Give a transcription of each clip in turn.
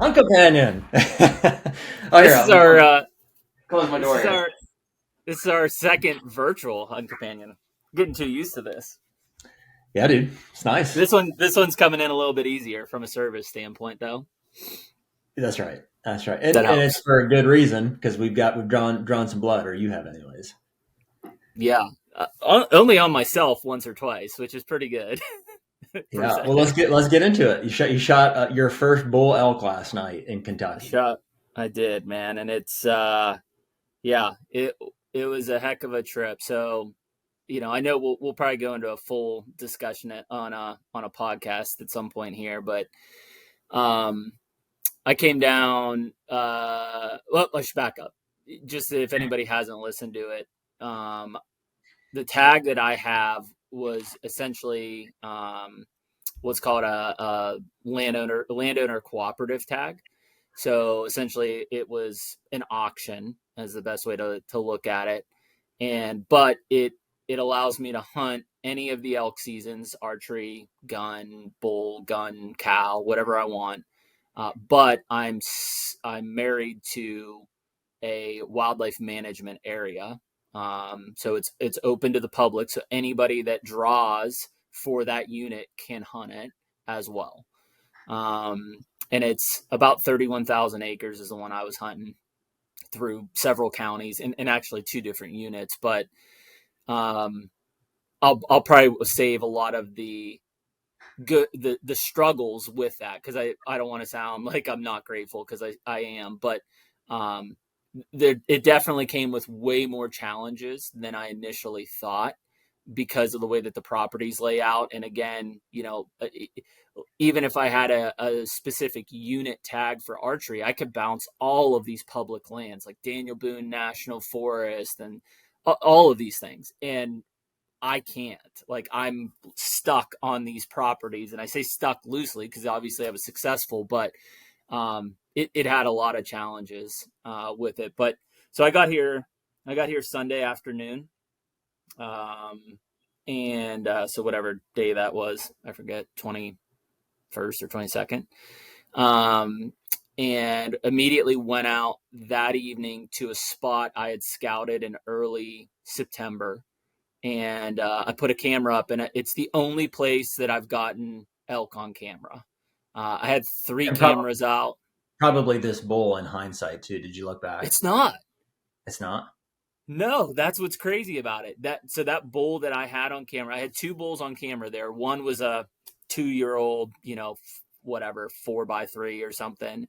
Hunt Companion. Oh, This here, is let me close my door here. this is our second virtual Hunt Companion. Getting too used to this. Yeah, dude, it's nice. This one's coming in a little bit easier from a service standpoint, though. That's right. That's right. And, That and helps. it's for a good reason because we've drawn some blood, or you have, anyways. Yeah, only on myself once or twice, which is pretty good. Yeah. Well, let's get into it. You shot your first bull elk last night in Kentucky. I did, man, and it's it was a heck of a trip. So, I know we'll probably go into a full discussion on a podcast at some point here, but I came down. Well, I should back up. Just if anybody hasn't listened to it, the tag that I have was essentially what's called a landowner cooperative tag. So essentially, it was an auction, as the best way to look at it, but it allows me to hunt any of the elk seasons: archery, gun, bull, gun, cow, whatever I want. But I'm married to a wildlife management area, so it's open to the public. So anybody that draws for that unit can hunt it as well. And it's about 31,000 acres is the one I was hunting through several counties and actually two different units. But I'll probably save a lot of the struggles with that, because I don't want to sound like I'm not grateful, because I am, but it definitely came with way more challenges than I initially thought, because of the way that the properties lay out. And again, even if I had a specific unit tag for archery, I could bounce all of these public lands like Daniel Boone National Forest and all of these things. And I can't. Like, I'm stuck on these properties, and I say stuck loosely because obviously I was successful, but it had a lot of challenges with it. But so I got here Sunday afternoon, and so whatever day that was, I forget, 21st or 22nd, and immediately went out that evening to a spot I had scouted in early September. And I put a camera up, and it's the only place that I've gotten elk on camera. I had three cameras out. Probably this bull in hindsight too. Did you look back? It's not. It's not? No, that's what's crazy about it. That bull that I had on camera, I had two bulls on camera there. One was a 2-year-old, whatever, 4x3 or something.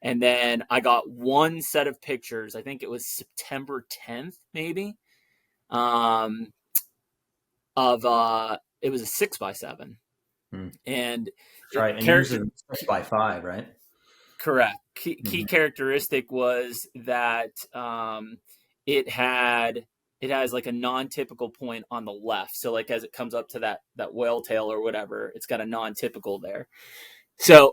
And then I got one set of pictures. I think it was September 10th, maybe. It was a 6x7, and that's right. And yours is 6x5, right? Correct. Key characteristic was that it has like a non-typical point on the left. So like as it comes up to that whale tail or whatever, it's got a non-typical there. So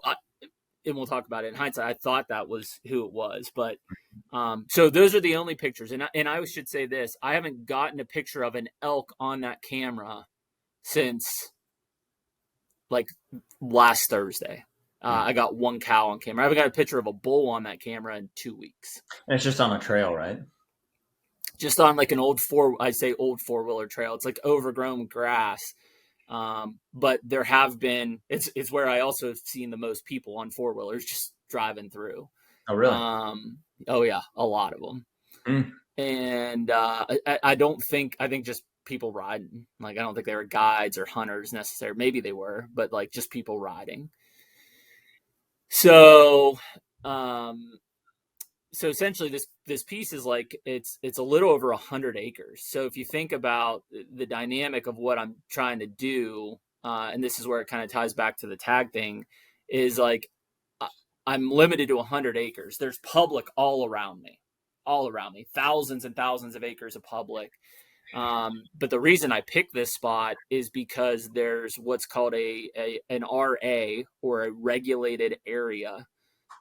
and we'll talk about it in hindsight. I thought that was who it was, but so those are the only pictures. And I should say this: I haven't gotten a picture of an elk on that camera since like last Thursday. I got one cow on camera. I haven't got a picture of a bull on that camera in 2 weeks. And it's just on a trail, right? Just on like an old four-wheeler trail. It's like overgrown grass. But there have been, it's where I also have seen the most people on four-wheelers just driving through. Oh, really? Oh yeah, a lot of them. And I think just people riding. Like, I don't think they were guides or hunters necessarily. Maybe they were, but like just people riding. So essentially this piece is like, it's a little over 100 acres. So if you think about the dynamic of what I'm trying to do, and this is where it kind of ties back to the tag thing, is like, I'm limited to 100 acres. There's public all around me, thousands and thousands of acres of public. But the reason I picked this spot is because there's what's called an RA, or a regulated area,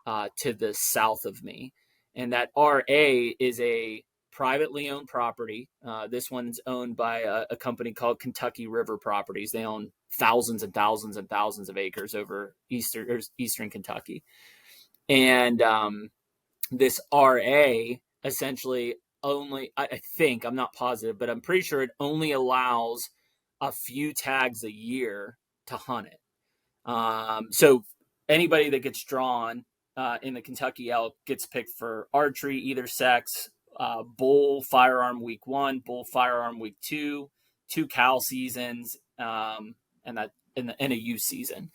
to the south of me. And that RA is a privately owned property. This one's owned by a company called Kentucky River Properties. They own thousands and thousands and thousands of acres over eastern Kentucky. And this RA essentially only, I think, I'm not positive, but I'm pretty sure it only allows a few tags a year to hunt it. So anybody that gets drawn in the Kentucky elk gets picked for archery, either sex, bull firearm week 1, bull firearm week 2, 2 cow seasons, and that in a youth season.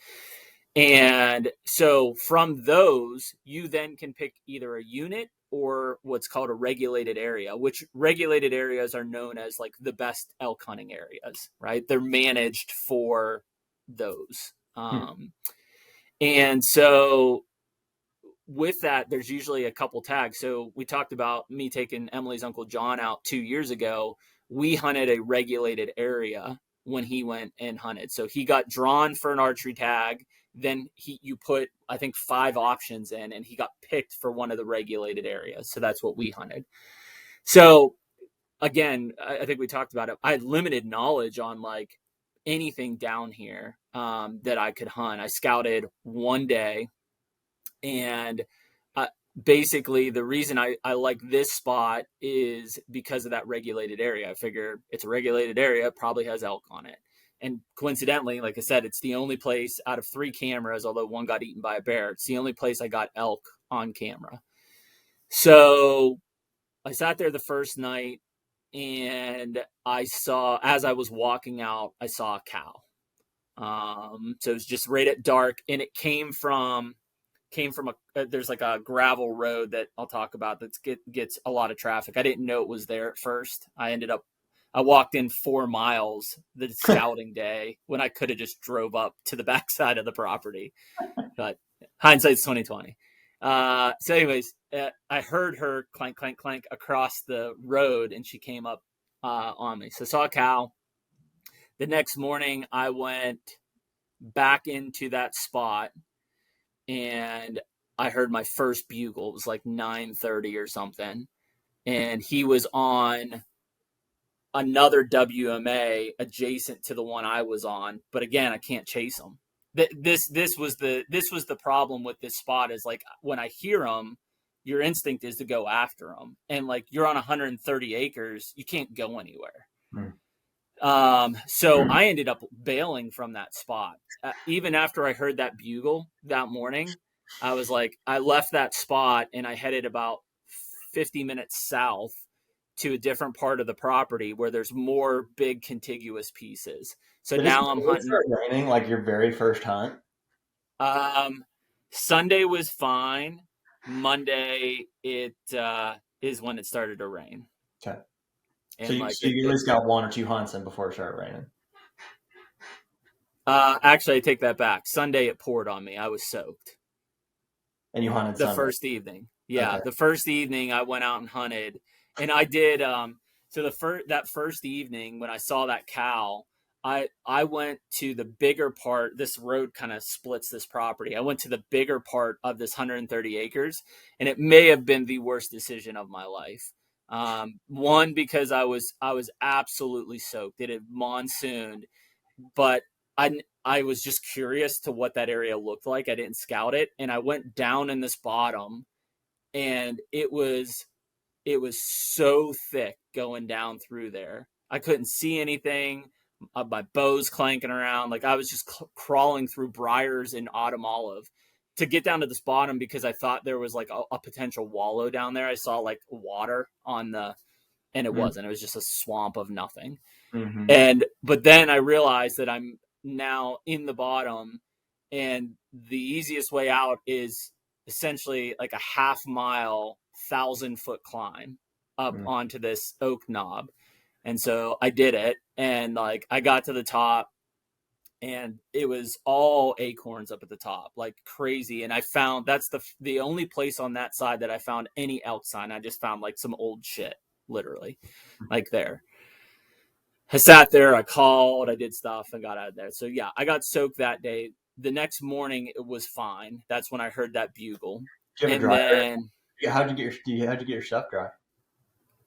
And so from those, you then can pick either a unit or what's called a regulated area, which regulated areas are known as like the best elk hunting areas, right? They're managed for those. And so with that, there's usually a couple tags. So we talked about me taking Emily's Uncle John out 2 years ago. We hunted a regulated area when he went and hunted. So he got drawn for an archery tag. Then you put, I think, 5 options in, and he got picked for one of the regulated areas. So that's what we hunted. So again, I think we talked about it. I had limited knowledge on like anything down here that I could hunt. I scouted one day, and basically the reason I like this spot is because of that regulated area. I figure it's a regulated area, it probably has elk on it. And coincidentally, like I said, it's the only place out of 3 cameras, although one got eaten by a bear, it's the only place I got elk on camera. So I sat there the first night, and I saw, as I was walking out, I saw a cow. So it was just right at dark, and it came from there's like a gravel road that I'll talk about that gets a lot of traffic. I didn't know it was there at first. I walked in 4 miles the scouting day when I could have just drove up to the backside of the property, but hindsight's 2020. So anyways, I heard her clank, clank, clank across the road, and she came up on me. So I saw a cow. The next morning I went back into that spot, and I heard my first bugle. It was like 9:30 or something, and he was on another WMA adjacent to the one I was on. But again, I can't chase him. This was the problem with this spot, is like when I hear him, your instinct is to go after him, and like you're on 130 acres, you can't go anywhere. So I ended up bailing from that spot. Even after I heard that bugle that morning, I was like, I left that spot and I headed about 50 minutes south to a different part of the property where there's more big contiguous pieces. So now I'm hunting. Raining like your very first hunt? Sunday was fine. Monday it is when it started to rain. Okay. And so you at least got 1 or 2 hunts in before it started raining. Actually, I take that back. Sunday it poured on me. I was soaked. And you hunted the first evening. Yeah, okay. The first evening I went out and hunted, and I did. So that first evening when I saw that cow, I went to the bigger part. This road kind of splits this property. I went to the bigger part of this 130 acres, and it may have been the worst decision of my life. One, because I was absolutely soaked. It had monsooned, but I was just curious to what that area looked like. I didn't scout it, and I went down in this bottom, and it was so thick going down through there. I couldn't see anything. My bow's clanking around. Like I was just crawling through briars in autumn olive to get down to this bottom, because I thought there was like a potential wallow down there. I saw like water and it wasn't. It was just a swamp of nothing. But then I realized that I'm now in the bottom, and the easiest way out is essentially like a half-mile, 1,000-foot climb up onto this oak knob. And so I did it, and like I got to the top, and it was all acorns up at the top, like crazy. And I found that's the only place on that side that I found any elk sign. I just found like some old shit, literally, like there. I sat there, I called, I did stuff, and got out of there. So yeah, I got soaked that day. The next morning it was fine. That's when I heard that bugle. Do you have a dryer? How'd you get your stuff dry?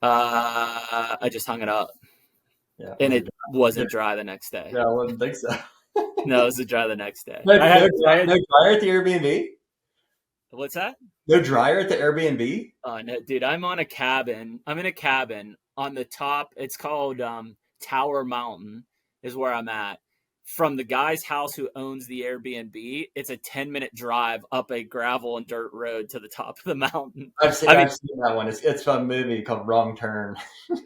I just hung it up. Yeah, and it wasn't dry the next day. Yeah, I wouldn't think so. No, it was dry the next day. No dryer at the Airbnb? What's that? No dryer at the Airbnb? No, dude, I'm in a cabin on the top. It's called Tower Mountain is where I'm at. From the guy's house who owns the Airbnb, it's a 10-minute drive up a gravel and dirt road to the top of the mountain. I've seen I mean, that one. It's a movie called Wrong Turn.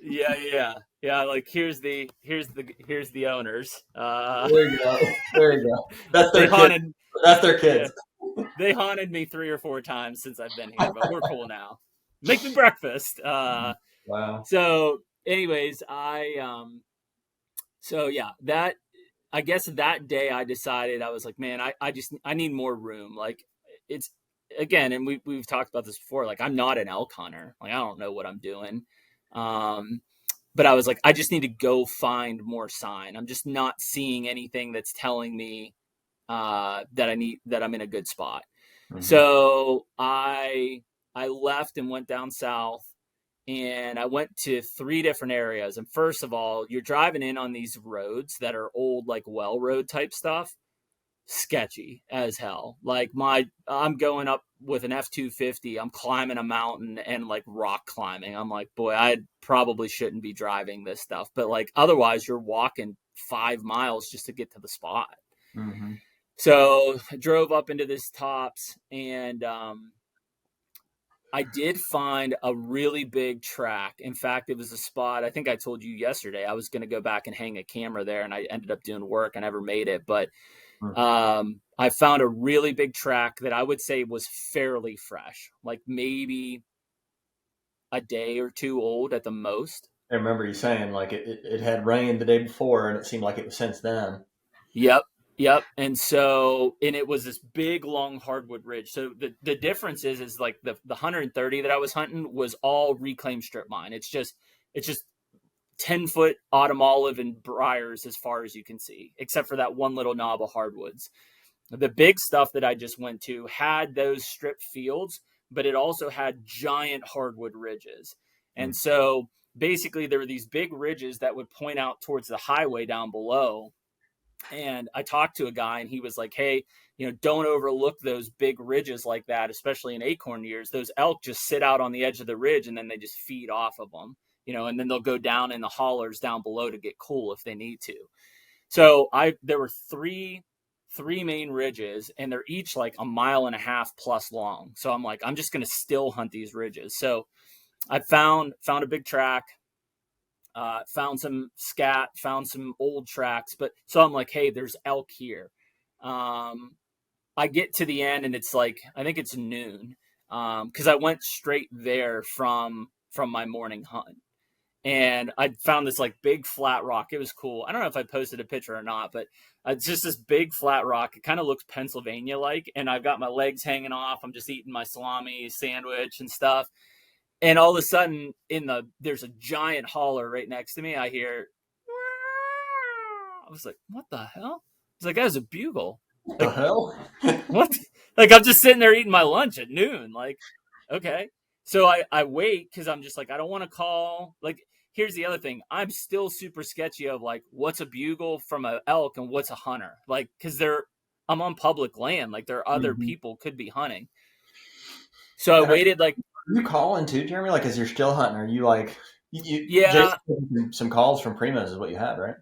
yeah. Like here's the owners. There you go. There you go. That's They their kids. haunted. That's their Yeah, kids. they haunted me 3 or 4 times since I've been here, but we're cool now. Make me breakfast. Wow. So, anyways, so yeah, that I guess that day I decided I was like, man, I need more room. Like it's again, and we've talked about this before. Like I'm not an elk hunter. Like I don't know what I'm doing. But I was like, I just need to go find more sign. I'm just not seeing anything that's telling me that I'm in a good spot. Mm-hmm. So I left and went down south, and I went to 3 different areas. And first of all, you're driving in on these roads that are old, like well road type stuff. Sketchy as hell. Like I'm going up with an F-250. I'm climbing a mountain and like rock climbing. I'm like, boy, I probably shouldn't be driving this stuff. But like otherwise, you're walking 5 miles just to get to the spot. Mm-hmm. So I drove up into this tops, and I did find a really big track. In fact, it was a spot, I think I told you yesterday, I was going to go back and hang a camera there, and I ended up doing work. I never made it, but I found a really big track that I would say was fairly fresh, like maybe a day or 2 old at the most. I remember you saying like it had rained the day before, and it seemed like it was since then. Yep. And it was this big, long hardwood ridge. So the difference is like the 130 that I was hunting was all reclaimed strip mine. It's just 10-foot autumn olive and briars as far as you can see, except for that one little knob of hardwoods. The big stuff that I just went to had those strip fields, but it also had giant hardwood ridges. And so basically there were these big ridges that would point out towards the highway down below. And I talked to a guy, and he was like, hey, don't overlook those big ridges like that, especially in acorn years. Those elk just sit out on the edge of the ridge, and then they just feed off of them, and then they'll go down in the hollers down below to get cool if they need to. So there were three main ridges, and they're each like 1.5 miles plus long. So I'm like, I'm just going to still hunt these ridges. So I found a big track. Found some scat, found some old tracks, but so I'm like, hey, there's elk here. I get to the end, and it's like, I think it's noon. Cause I went straight there from my morning hunt, and I found this like big flat rock. It was cool. I don't know if I posted a picture or not, but it's just this big flat rock. It kind of looks Pennsylvania like, and I've got my legs hanging off. I'm just eating my salami sandwich and stuff. And all of a sudden, there's a giant holler right next to me. I hear, I was like, what the hell? It's like, that was a bugle. What the hell? What? Like, I'm just sitting there eating my lunch at noon. Like, okay. So I wait, because I'm just like, I don't want to call. Like, here's the other thing. I'm still super sketchy of like, what's a bugle from an elk and what's a hunter? Like, because I'm on public land. Like, there are other people could be hunting. So I waited like. Are you calling too, Jeremy? Like, as you're still hunting, are you like, yeah, Jason, some calls from Primos is what you had, right?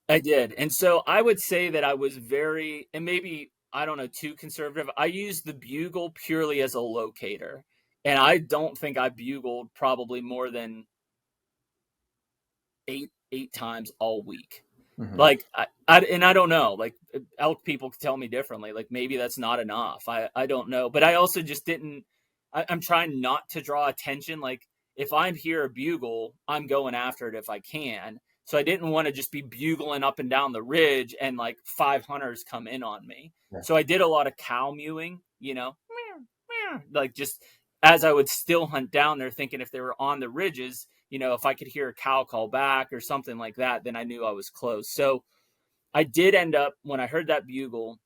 I did. And so I would say that I was very, and maybe, I don't know, too conservative. I used the bugle purely as a locator. And I don't think I bugled probably more than eight times all week. Mm-hmm. Like, I don't know, like elk people could tell me differently. Like maybe that's not enough. I don't know. But I also just I'm trying not to draw attention. Like if I'm here a bugle, I'm going after it if I can. So I didn't want to just be bugling up and down the ridge and like 5 hunters come in on me. Yeah. So I did a lot of cow mewing, like just as I would still hunt down there, thinking if they were on the ridges, if I could hear a cow call back or something like that, then I knew I was close. So I did end up, when I heard that bugle,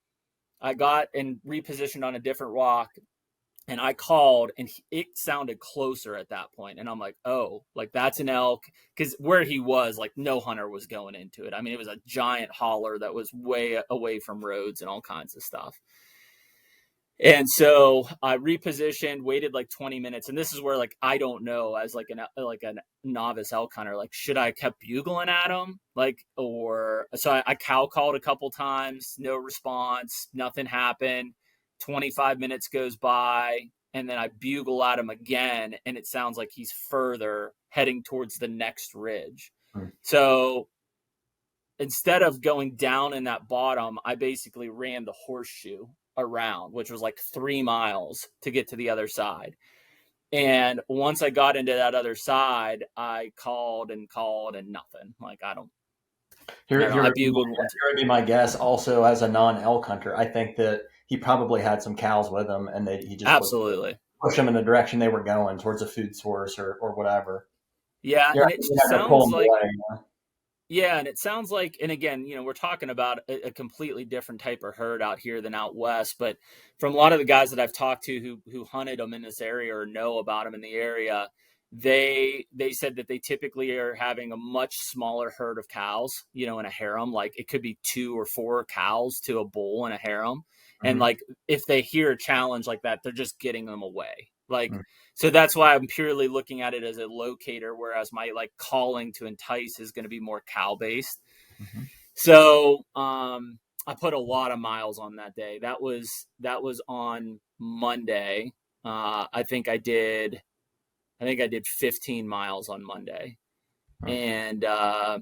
I got and repositioned on a different rock. And I called, and it sounded closer at that point. And I'm like, oh, like that's an elk. Because where he was, like no hunter was going into it. I mean, it was a giant holler that was way away from roads and all kinds of stuff. And so I repositioned, waited like 20 minutes. And this is where, like, I don't know, as like a novice elk hunter, like, should I have kept bugling at him? Like, or so I cow called a couple times, no response, nothing happened. 25 minutes goes by, and then I bugle at him again, and it sounds like he's further heading towards the next ridge. So instead of going down in that bottom, I basically ran the horseshoe around, which was like 3 miles to get to the other side. And once I got into that other side, I called and nothing. Like, I bugled once. Here would be my guess. Also, as a non-elk hunter, I think that he probably had some cows with him, and he just absolutely push them in the direction they were going, towards a food source or whatever. Yeah, and it sounds like away, you know? Yeah, and it sounds like, and again, we're talking about a completely different type of herd out here than out west. But from a lot of the guys that I've talked to who hunted them in this area or know about them in the area, they said that they typically are having a much smaller herd of cows, in a harem. Like, it could be 2 or 4 cows to a bull in a harem. And like, if they hear a challenge like that, they're just getting them away. Like, so that's why I'm purely looking at it as a locator, whereas my like calling to entice is going to be more cow based. So, I put a lot of miles on that day. That was on Monday. I think I did 15 miles on Monday, and, I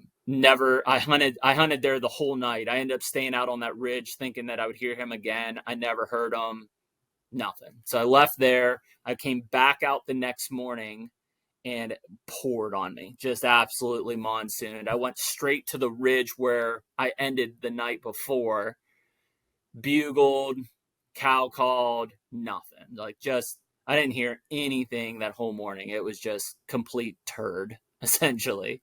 hunted there the whole night. I ended up staying out on that ridge thinking that I would hear him again. I never heard him. Nothing. So I left there. I came back out the next morning, and it poured on me, just absolutely monsooned. I went straight to the ridge where I ended the night before, bugled, cow called, nothing. Like, just, I didn't hear anything that whole morning. It was just complete turd, essentially.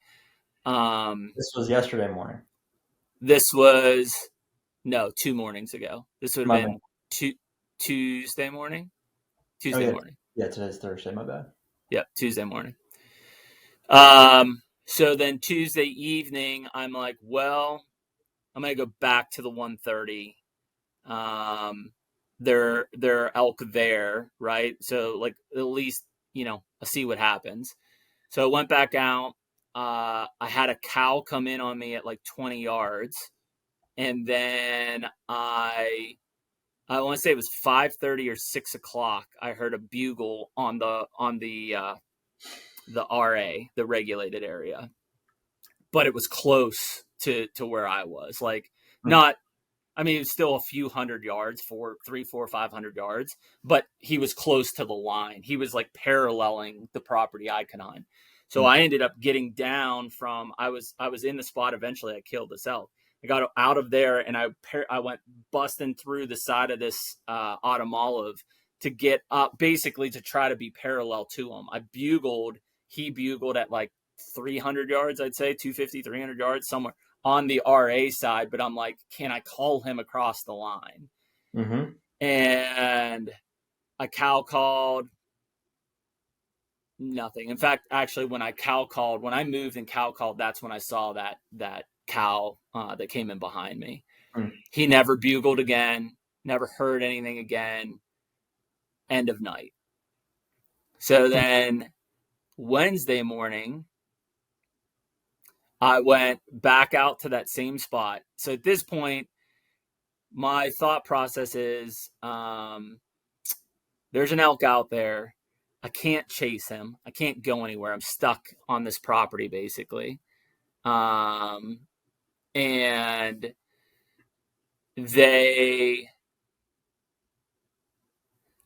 This was yesterday morning. This was, no, 2 mornings ago. This would have been Tuesday morning. Morning. Yeah, today's Thursday. My bad. Yeah, Tuesday morning. So then Tuesday evening, I'm like, well, I'm gonna go back to the 130. There are elk there, right? So, like, at least I'll see what happens. So I went back out. I had a cow come in on me at like 20 yards, and then I want to say it was 5:30 or 6 o'clock. I heard a bugle on the RA, the regulated area, but it was close to where I was. Like, not, I mean, it was still a few 100 yards, 500 yards, but he was close to the line. He was like paralleling the property I can hunt. So I ended up getting down from, I was in the spot. Eventually I killed this elk. I got out of there, and I went busting through the side of this autumn olive to get up, basically to try to be parallel to him. He bugled at like 300 yards, I'd say 250, 300 yards, somewhere on the RA side. But I'm like, can I call him across the line? And a cow called, nothing. In fact, actually, when I moved and cow called, that's when I saw that cow that came in behind me. He never bugled again, never heard anything again. End of night. So then Wednesday morning, I went back out to that same spot. So at this point, my thought process is, there's an elk out there. I can't chase him. I can't go anywhere. I'm stuck on this property, basically. And they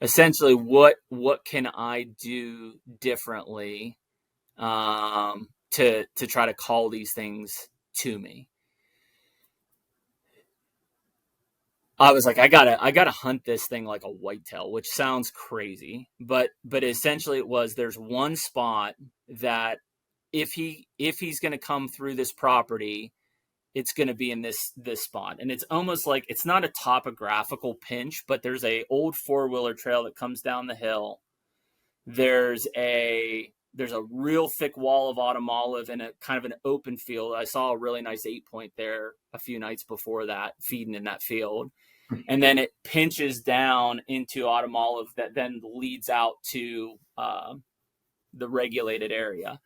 essentially, what can I do differently to try to call these things to me? I was like, I gotta hunt this thing like a whitetail, which sounds crazy, but essentially it was, there's one spot that if he's gonna come through this property, it's going to be in this spot. And it's almost like, it's not a topographical pinch, but there's a old 4-wheeler trail that comes down the hill. There's a real thick wall of autumn olive and a kind of an open field. I saw a really nice 8-point there a few nights before that, feeding in that field. and then it pinches down into autumn olive that then leads out to the regulated area.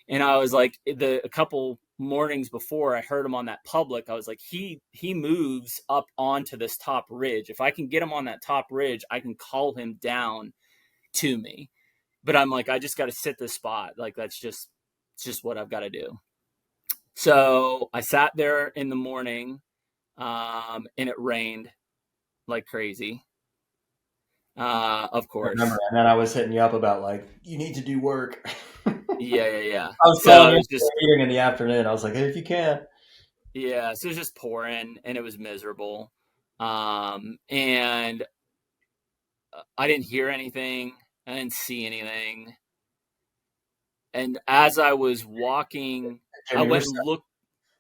And I was like, a couple mornings before I heard him on that public, I was like, he moves up onto this top ridge. If I can get him on that top ridge, I can call him down to me. But I'm like, I just got to sit this spot. Like, it's just what I've got to do. So I sat there in the morning, and it rained like crazy. Of course. I remember, and then I was hitting you up about like, you need to do work. Yeah. I was calling you just meeting in the afternoon. I was like, hey, if you can. Yeah, so it was just pouring, and it was miserable. And I didn't hear anything. I didn't see anything. And as I was walking, I went and looked.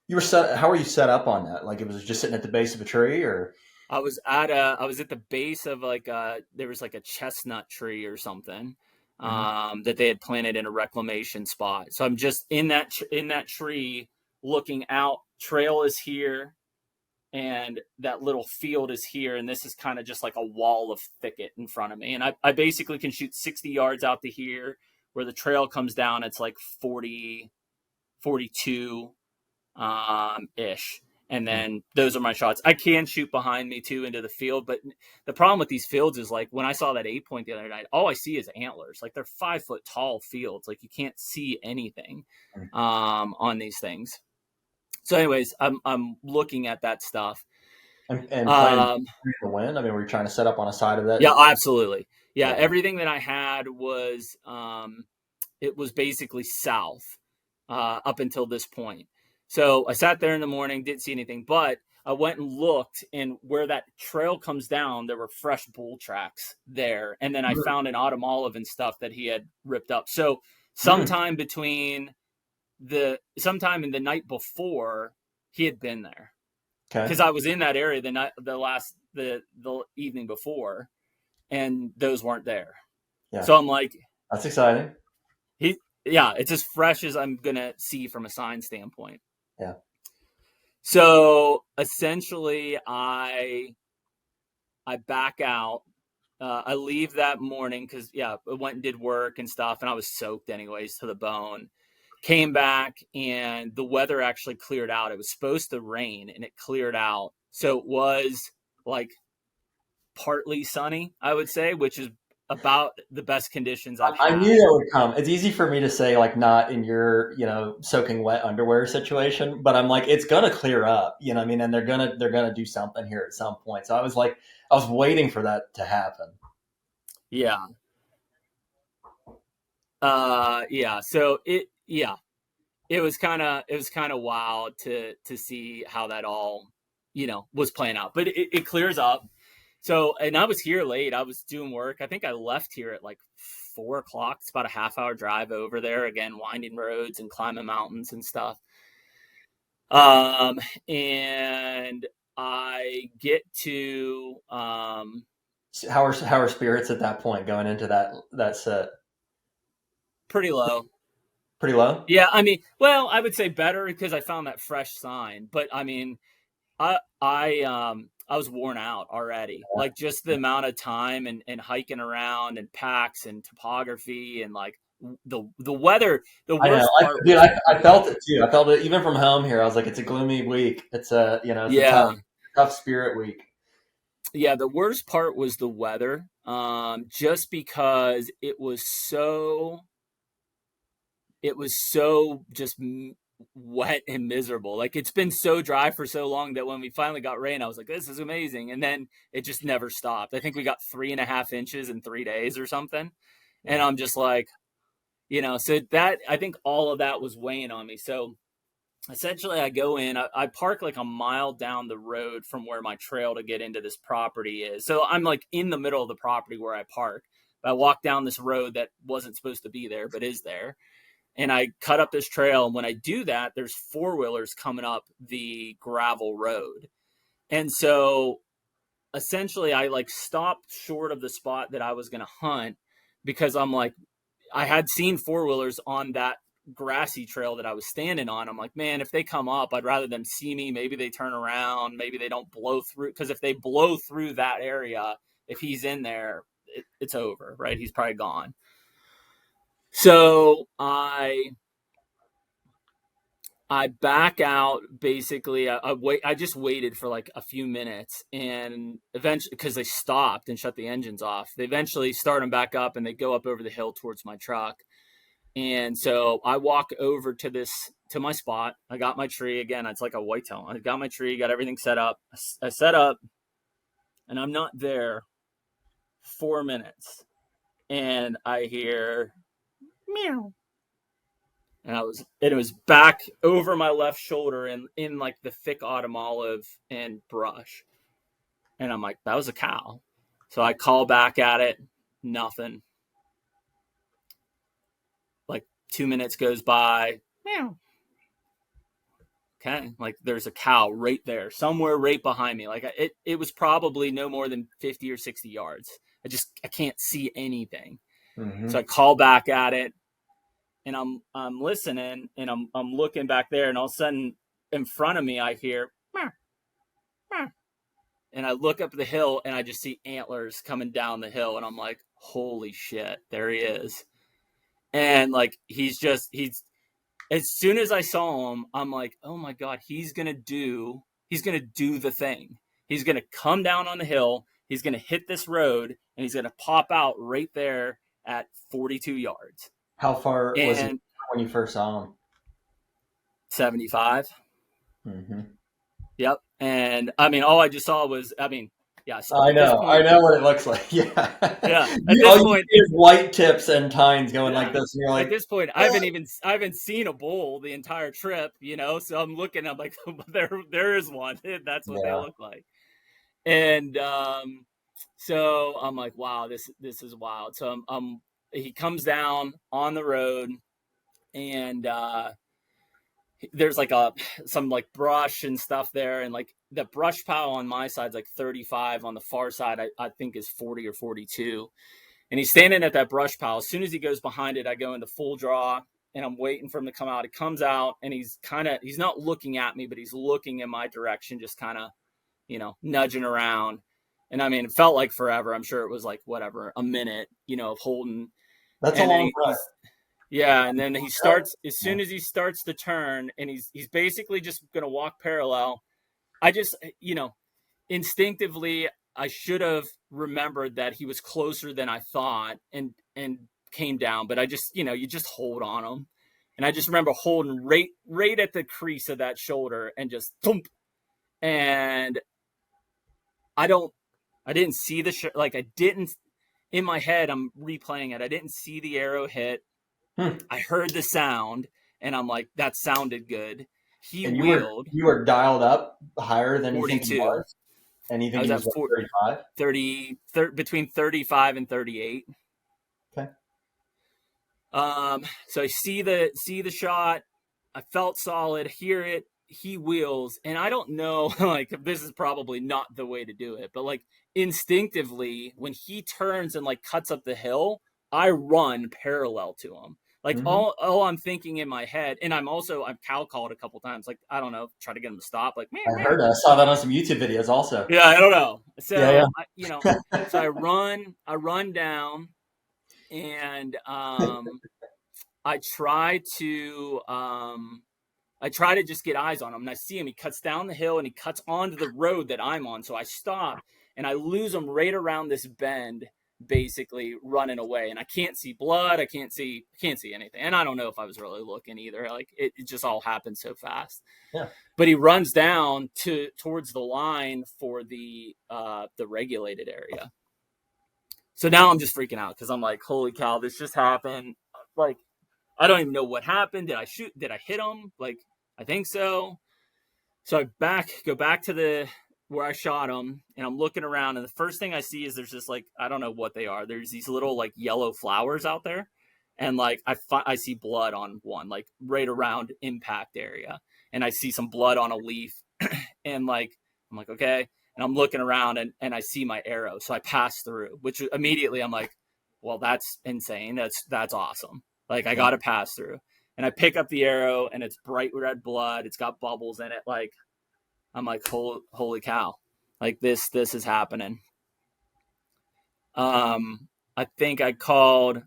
You were set. How were you set up on that? Like, it was just sitting at the base of a tree, or? I was at the base of there was like a chestnut tree or something, that they had planted in a reclamation spot. So I'm just in that tree looking out. Trail is here, and that little field is here, and this is kind of just like a wall of thicket in front of me. And I basically can shoot 60 yards out to here, where the trail comes down. It's like 40, 42 ish. And then those are my shots. I can shoot behind me too into the field, but the problem with these fields is like when I saw that 8-point the other night, all I see is antlers. Like, they're 5 foot tall fields. Like, you can't see anything on these things. So anyways, I'm looking at that stuff. And planning the wind? I mean, were you trying to set up on a side of that? Yeah, absolutely. Yeah, everything that I had was it was basically south up until this point. So I sat there in the morning, didn't see anything, but I went and looked, and where that trail comes down, there were fresh bull tracks there. And then I found an autumn olive and stuff that he had ripped up. So sometime in the night before, he had been there. Because I was in that area the evening before, and those weren't there. Yeah. So I'm like, that's exciting. It's as fresh as I'm gonna see from a sign standpoint. Yeah. So essentially, I back out. I leave that morning because I went and did work and stuff, and I was soaked anyways to the bone. Came back, and the weather actually cleared out. It was supposed to rain, and it cleared out. So it was like partly sunny, I would say, which is about the best conditions I've had. I knew that would come. It's easy for me to say, like, not in your, soaking wet underwear situation, but I'm like, it's gonna clear up, you know what I mean? And they're gonna do something here at some point. So I was waiting for that to happen. Yeah. So it was kind of wild to see how that all, was playing out, but it clears up. So, and I was here late. I was doing work. I think I left here at like 4 o'clock. It's about a half-hour drive over there. Again, winding roads and climbing mountains and stuff. And I get to how are spirits at that point going into that set? Pretty low. Pretty low? Yeah, I mean, well, I would say better because I found that fresh sign. But I mean, I was worn out already. Yeah. Like, just the amount of time and hiking around and packs and topography and like the weather. The worst part. I felt it too. I felt it even from home here. I was like, it's a gloomy week. It's a tough spirit week. Yeah, the worst part was the weather. Just because it was so just wet and miserable. Like, it's been so dry for so long that when we finally got rain, I was like, this is amazing. And then it just never stopped. I think we got 3.5 inches in 3 days or something. And I'm just like, so that, I think all of that was weighing on me. So essentially I go in, I park like a mile down the road from where my trail to get into this property is. So I'm like in the middle of the property where I park. I walk down this road that wasn't supposed to be there, but is there. And I cut up this trail. And when I do that, there's 4-wheelers coming up the gravel road. And so essentially I like stopped short of the spot that I was going to hunt because I'm like, I had seen 4-wheelers on that grassy trail that I was standing on. I'm like, man, if they come up, I'd rather them see me. Maybe they turn around. Maybe they don't blow through. Because if they blow through that area, if he's in there, it's over, right? He's probably gone. So I back out. Basically, I just waited for like a few minutes, and eventually, because they stopped and shut the engines off, they eventually start them back up, and they go up over the hill towards my truck. And so I walk over to my spot. I got my tree again. It's like a whitetail. I got my tree, got everything set up. I set up, and I'm not there 4 minutes, and I hear meow. And it was back over my left shoulder and in like the thick autumn olive and brush. And I'm like, that was a cow. So I call back at it, nothing. Like 2 minutes goes by, meow. Okay, like there's a cow right there, somewhere right behind me. Like it was probably no more than 50 or 60 yards. I can't see anything. Mm-hmm. So I call back at it. And I'm listening, and I'm looking back there, and all of a sudden, in front of me, I hear, meow, meow. And I look up the hill, and I just see antlers coming down the hill, and I'm like, holy shit, there he is. And like he's as soon as I saw him, I'm like, oh my god, he's gonna do the thing. He's gonna come down on the hill, he's gonna hit this road, and he's gonna pop out right there at 42 yards. How far was it when you first saw him? 75. Mm-hmm. Yep. And I mean, all I just saw was, yeah. So I know what it looks like. Yeah. Yeah. At this point, it's white tips and tines going like this. And you're like, at this point, I haven't seen a bull the entire trip, so I'm looking, I'm like, there is one. That's what they look like. And, so I'm like, wow, this is wild. So he comes down on the road, and there's like some like brush and stuff there, and like the brush pile on my side is like 35, on the far side I think is 40 or 42, and he's standing at that brush pile. As soon as he goes behind it, I go into full draw, and I'm waiting for him to come out. He comes out, and he's not looking at me, but he's looking in my direction, just kind of nudging around. And I mean, it felt like forever. I'm sure it was like whatever, a minute, of holding. That's a long time. Yeah, and then he starts, as soon as he starts to turn, and he's basically just going to walk parallel. I just, instinctively, I should have remembered that he was closer than I thought, and came down. But I just, you just hold on him. And I just remember holding right at the crease of that shoulder, and just thump. And I didn't see in my head, I'm replaying it. I didn't see the arrow hit. I heard the sound, and I'm like, that sounded good. He wheeled. You were dialed up higher than 42. You think he was? And you think he was 35? Between 35 and 38. Okay. So I see the shot. I felt solid, hear it. He wheels, and I don't know, like, this is probably not the way to do it, but like instinctively, when he turns and like cuts up the hill, I run parallel to him. Like, all I'm thinking in my head, and I've cow called a couple times, like, I don't know, try to get him to stop. Like, man, I saw that on some YouTube videos also. Yeah, I don't know. So, yeah. So I run down, and I try to just get eyes on him, and I see him. He cuts down the hill, and he cuts onto the road that I'm on. So I stop, and I lose him right around this bend, basically running away. And I can't see blood. I can't see anything. And I don't know if I was really looking either. Like, it just all happened so fast. Yeah. But he runs down towards the line for the regulated area. So now I'm just freaking out, because I'm like, holy cow, this just happened. Like, I don't even know what happened. Did I shoot? Did I hit him? Like, I think so. So I go back to where I shot him, and I'm looking around, and the first thing I see is there's just like, I don't know what they are. There's these little like yellow flowers out there, and like I see blood on one, like right around impact area, and I see some blood on a leaf, and like I'm like, okay, and I'm looking around, and I see my arrow, so I pass through, which immediately I'm like, well, that's insane. That's awesome. Like, I got to pass through. And I pick up the arrow, and it's bright red blood. It's got bubbles in it. Like, I'm like, holy cow! Like this is happening. I think I called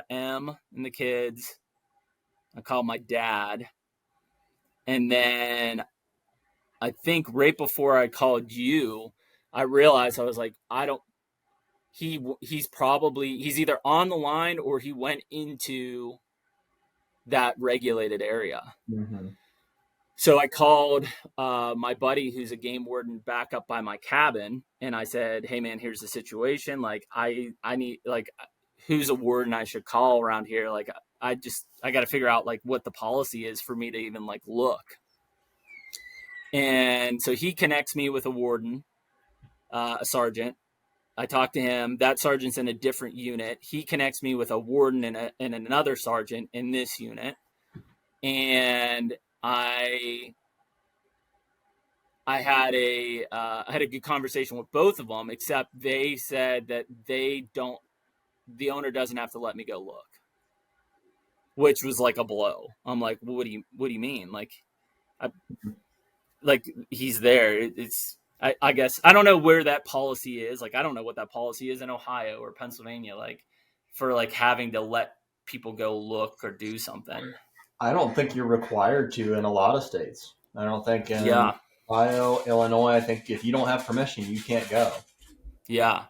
M and the kids. I called my dad, and then I think right before I called you, I realized I was like, he's either on the line or he went into that regulated area. Mm-hmm. So I called my buddy who's a game warden back up by my cabin, and I said, hey man, here's the situation. Like I need, like, who's a warden I should call around here? Like I got to figure out like what the policy is for me to even like look. And so he connects me with a warden, a sergeant. I talk to him. That sergeant's in a different unit. He connects me with a warden and another sergeant in this unit. And I had a good conversation with both of them, except they said that the owner doesn't have to let me go look, which was like a blow. I'm like, well, what do you mean? Like he's there. I guess I don't know where that policy is. Like, I don't know what that policy is in Ohio or Pennsylvania, like for like having to let people go look or do something. I don't think you're required to in a lot of states. I don't think in Ohio, Illinois, I think if you don't have permission, you can't go. Yeah.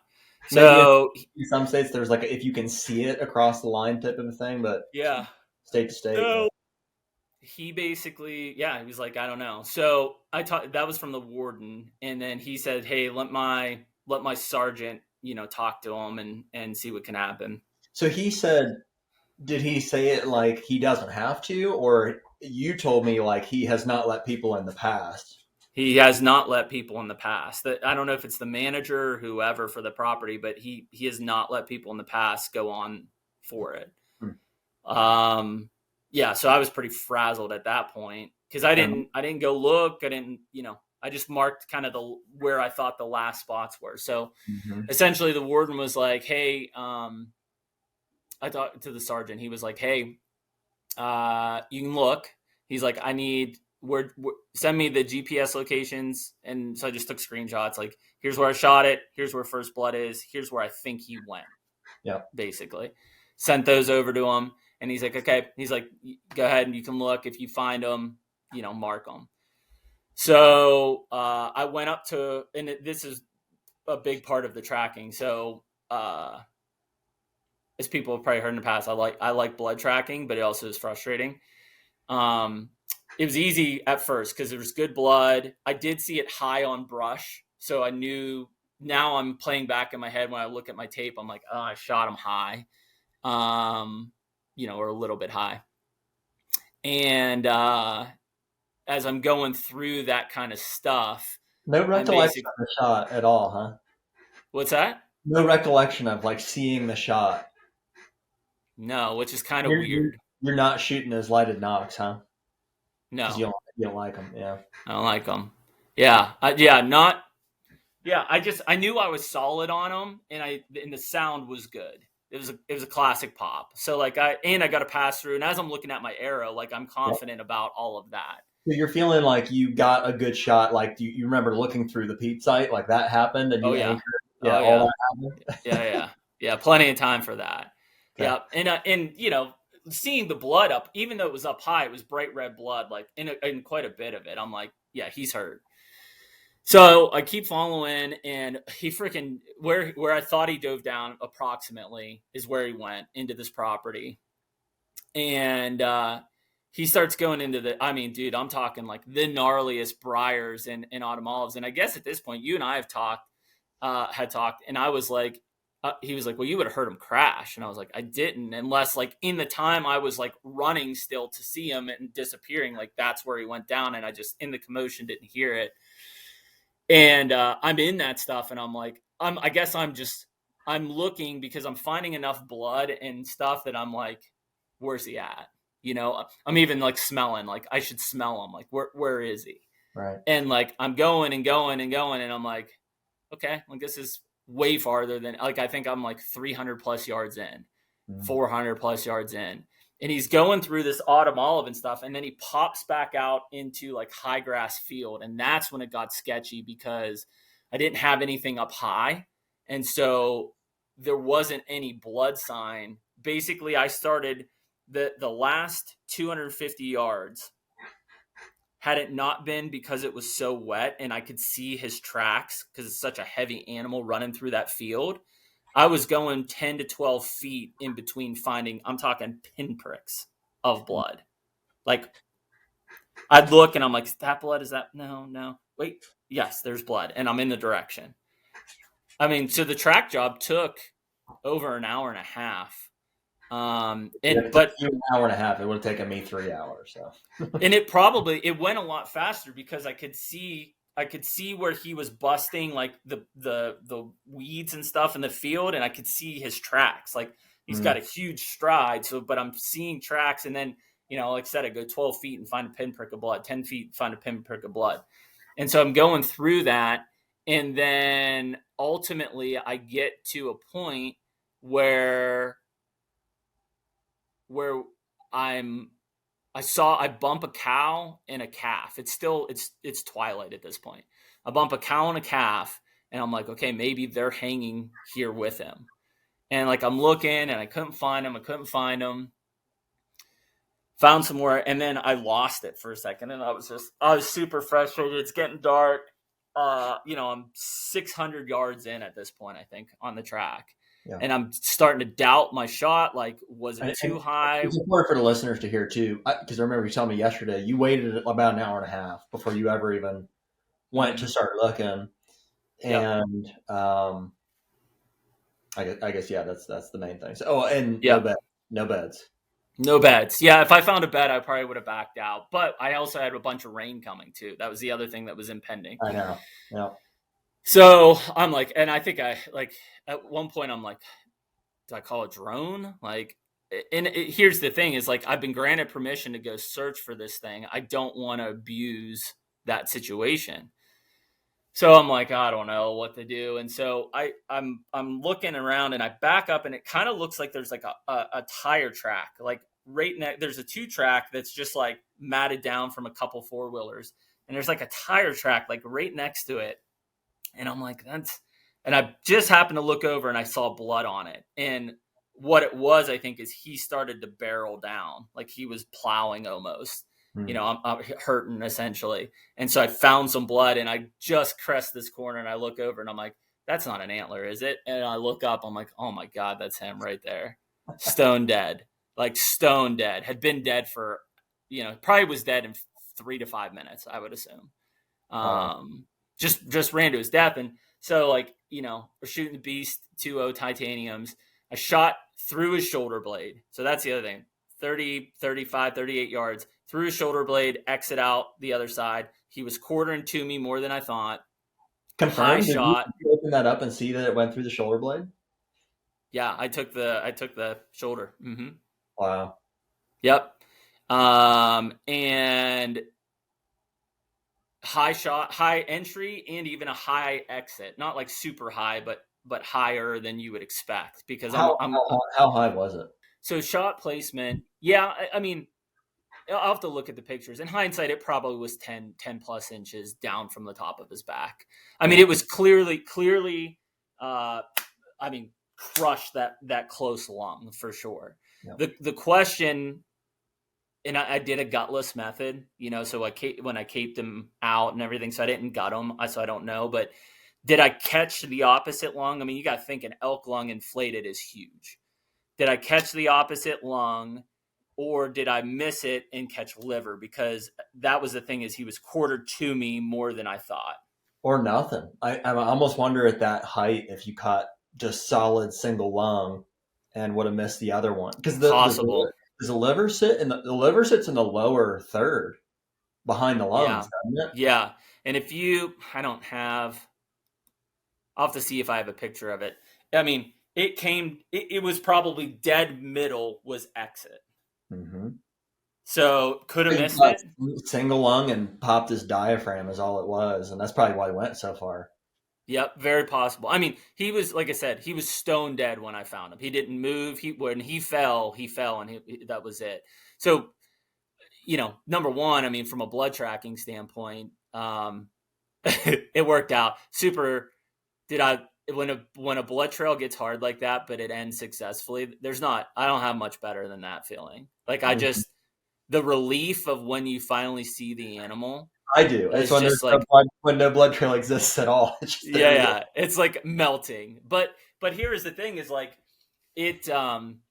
So maybe in some states there's like if you can see it across the line type of a thing, but yeah, state to state. So he basically, he was like, I don't know. So that was from the warden, and then he said, hey, let my sergeant, talk to him and see what can happen. So he said, did he say it like he doesn't have to, or you told me like he has not let people in the past? He has not let people in the past. I don't know if it's the manager or whoever for the property, but he has not let people in the past go on for it. Yeah, so I was pretty frazzled at that point because I didn't go look. I didn't, I just marked kind of where I thought the last spots were. So essentially the warden was like, hey, I talked to the sergeant. He was like, hey, you can look. He's like, I need send me the GPS locations. And so I just took screenshots. Like, here's where I shot it. Here's where first blood is. Here's where I think he went. Yeah. Basically sent those over to him. And he's like, okay. He's like, go ahead and you can look. If you find them, mark them. So I went up to, and this is a big part of the tracking. So as people have probably heard in the past, I like blood tracking, but it also is frustrating. It was easy at first because there was good blood. I did see it high on brush. So I knew, now I'm playing back in my head when I look at my tape, I'm like, oh, I shot him high. Or a little bit high. And as I'm going through that kind of stuff. No recollection of the shot at all, huh? What's that? No recollection of like seeing the shot. No, which is kind of weird. You're not shooting those lighted knocks, huh? No. You don't like them, yeah. I don't like them. Yeah. I knew I was solid on them, and the sound was good. It was a classic pop. So like I got to pass through, and as I'm looking at my arrow, like I'm confident about all of that. So you're feeling like you got a good shot. Like you remember looking through the peep sight, like that happened, and you anchored. Yeah, all that happened. Yeah. Plenty of time for that. Okay. Yeah, and seeing the blood up, even though it was up high, it was bright red blood, like in quite a bit of it. I'm like, yeah, he's hurt. So I keep following, and he freaking where I thought he dove down approximately is where he went into this property. And he starts going into I'm talking like the gnarliest briars and autumn olives. And I guess at this point, you and I had talked, and I was like, he was like, well, you would have heard him crash. And I was like, I didn't, unless like in the time I was like running still to see him and disappearing, like that's where he went down. And I just in the commotion didn't hear it. And I'm in that stuff, and I'm like, I'm looking because I'm finding enough blood and stuff that I'm like, where's he at? I'm even like smelling, like I should smell him. Like, where is he? Right. And like, I'm going and going and going. And I'm like, okay, like this is way farther than, like, I think I'm like 300 plus yards in, 400 plus yards in. and he's going through this autumn olive and stuff, and then he pops back out into like high grass field, and that's when it got sketchy because I didn't have anything up high, and so there wasn't any blood sign. Basically, I started the last 250 yards. Had it not been because it was so wet and I could see his tracks because it's such a heavy animal running through that field, I was going 10 to 12 feet in between finding, I'm talking pinpricks of blood. Like, I'd look and I'm like, is that blood? Is that? No. Wait, yes, there's blood. And I'm in the direction. I mean, so the track job took over an hour and a half. But an hour and a half, it would have taken me 3 hours. So. And it went a lot faster because I could see where he was busting like the weeds and stuff in the field, and I could see his tracks. Like he's got a huge stride. So, but I'm seeing tracks, and then like I said, I go 12 feet and find a pinprick of blood, 10 feet find a pinprick of blood, and so I'm going through that, and then ultimately I get to a point where I bump a cow and a calf. It's twilight at this point. I bump a cow and a calf, and I'm like, okay, maybe they're hanging here with him. And like I'm looking, and I couldn't find him. Found some more, and then I lost it for a second, and I was super frustrated. It's getting dark. I'm 600 yards in at this point, I think, on the track. Yeah. And I'm starting to doubt my shot. Like, was it too high? It's important for the listeners to hear too, because I remember you telling me yesterday you waited about an hour and a half before you ever even went to start looking. And I guess yeah, that's the main thing. So, no beds. Yeah, if I found a bed, I probably would have backed out. But I also had a bunch of rain coming too. That was the other thing that was impending. I know. Yeah. So I'm like, and I think at one point I'm like, did I call a drone? Like, and here's the thing is like, I've been granted permission to go search for this thing. I don't want to abuse that situation. So I'm like, I don't know what to do. And so I'm looking around, and I back up, and it kind of looks like there's like a tire track, like there's a 2-track that's just like matted down from a couple 4-wheelers. And there's like a tire track, like right next to it. And I'm like, and I just happened to look over, and I saw blood on it. And what it was, I think, is he started to barrel down, like he was plowing almost. I'm hurting essentially. And so I found some blood, and I just crest this corner, and I look over, and I'm like, that's not an antler, is it? And I look up, I'm like, oh my God, that's him right there. Stone dead, had been dead for, probably was dead in 3 to 5 minutes, I would assume. Just ran to his death. And so we're shooting the beast 2.0 titaniums. I shot through his shoulder blade. So that's the other thing. 30, 35, 38 yards through his shoulder blade, exit out the other side. He was quartering to me more than I thought. Confirmed. Did shot. You open that up and see that it went through the shoulder blade? Yeah, I took the shoulder. Mm-hmm. Wow. Yep. And high shot, high entry, and even a high exit. Not like super high, but higher than you would expect. Because how high was it? So shot placement, yeah. I mean, I'll have to look at the pictures. In hindsight, it probably was 10 plus inches down from the top of his back. I mean, it was clearly, crushed that close lung for sure. Yeah. The question, and I did a gutless method, so when I caped him out and everything, so I didn't gut him, so I don't know. But did I catch the opposite lung? I mean, you got to think an elk lung inflated is huge. Did I catch the opposite lung, or did I miss it and catch liver? Because that was the thing, is he was quartered to me more than I thought. Or nothing. I almost wonder at that height if you caught just solid single lung and would have missed the other one. Because possible. Does the liver sit in the liver sits in the lower third behind the lungs, doesn't it? Yeah. And I'll have to see if I have a picture of it. I mean, it was probably dead middle was exit. Mm-hmm. So could have missed it. Single lung and popped his diaphragm is all it was. And that's probably why he went so far. Yep, very possible. I mean, he was, like I said, he was stone dead when I found him. He didn't move. When he fell, and that was it. So, number one, I mean, from a blood tracking standpoint, it worked out super. When a blood trail gets hard like that, but it ends successfully, I don't have much better than that feeling. Like Mhm. the relief of when you finally see the animal I do. It's is when just like, when no blood trail exists at all. It's just there. yeah, it's like melting. But here's the thing: is like it. You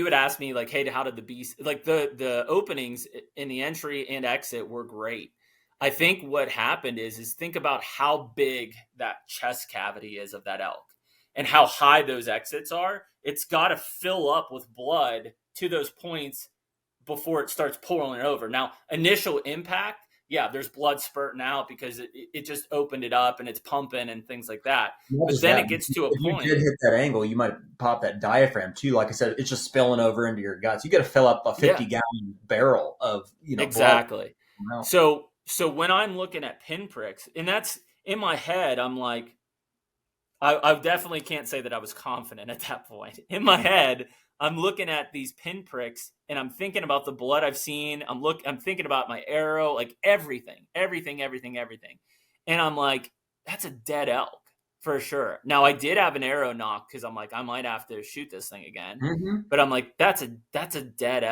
had asked me like, hey, how did the beast, like the openings in the entry and exit were great. I think what happened is think about how big that chest cavity is of that elk and how high those exits are. It's got to fill up with blood to those points before it starts pouring over. Now, initial impact, yeah, there's blood spurting out because it just opened it up and it's pumping and things like that. Not But just then that, it gets to a if you point. did hit that angle, you might pop that diaphragm too. Like I said, it's just spilling over into your guts. You got to fill up a Yeah, 50-gallon barrel of blood. exactly. So when I'm looking at pinpricks, and that's in my head, I'm like, I definitely can't say that I was confident at that point. In my head, I'm looking at these pinpricks and I'm thinking about the blood I've seen. I'm thinking about my arrow, like everything. And I'm like, that's a dead elk for sure. Now I did have an arrow knock because I'm like, I might have to shoot this thing again. Mm-hmm. But I'm like, that's a dead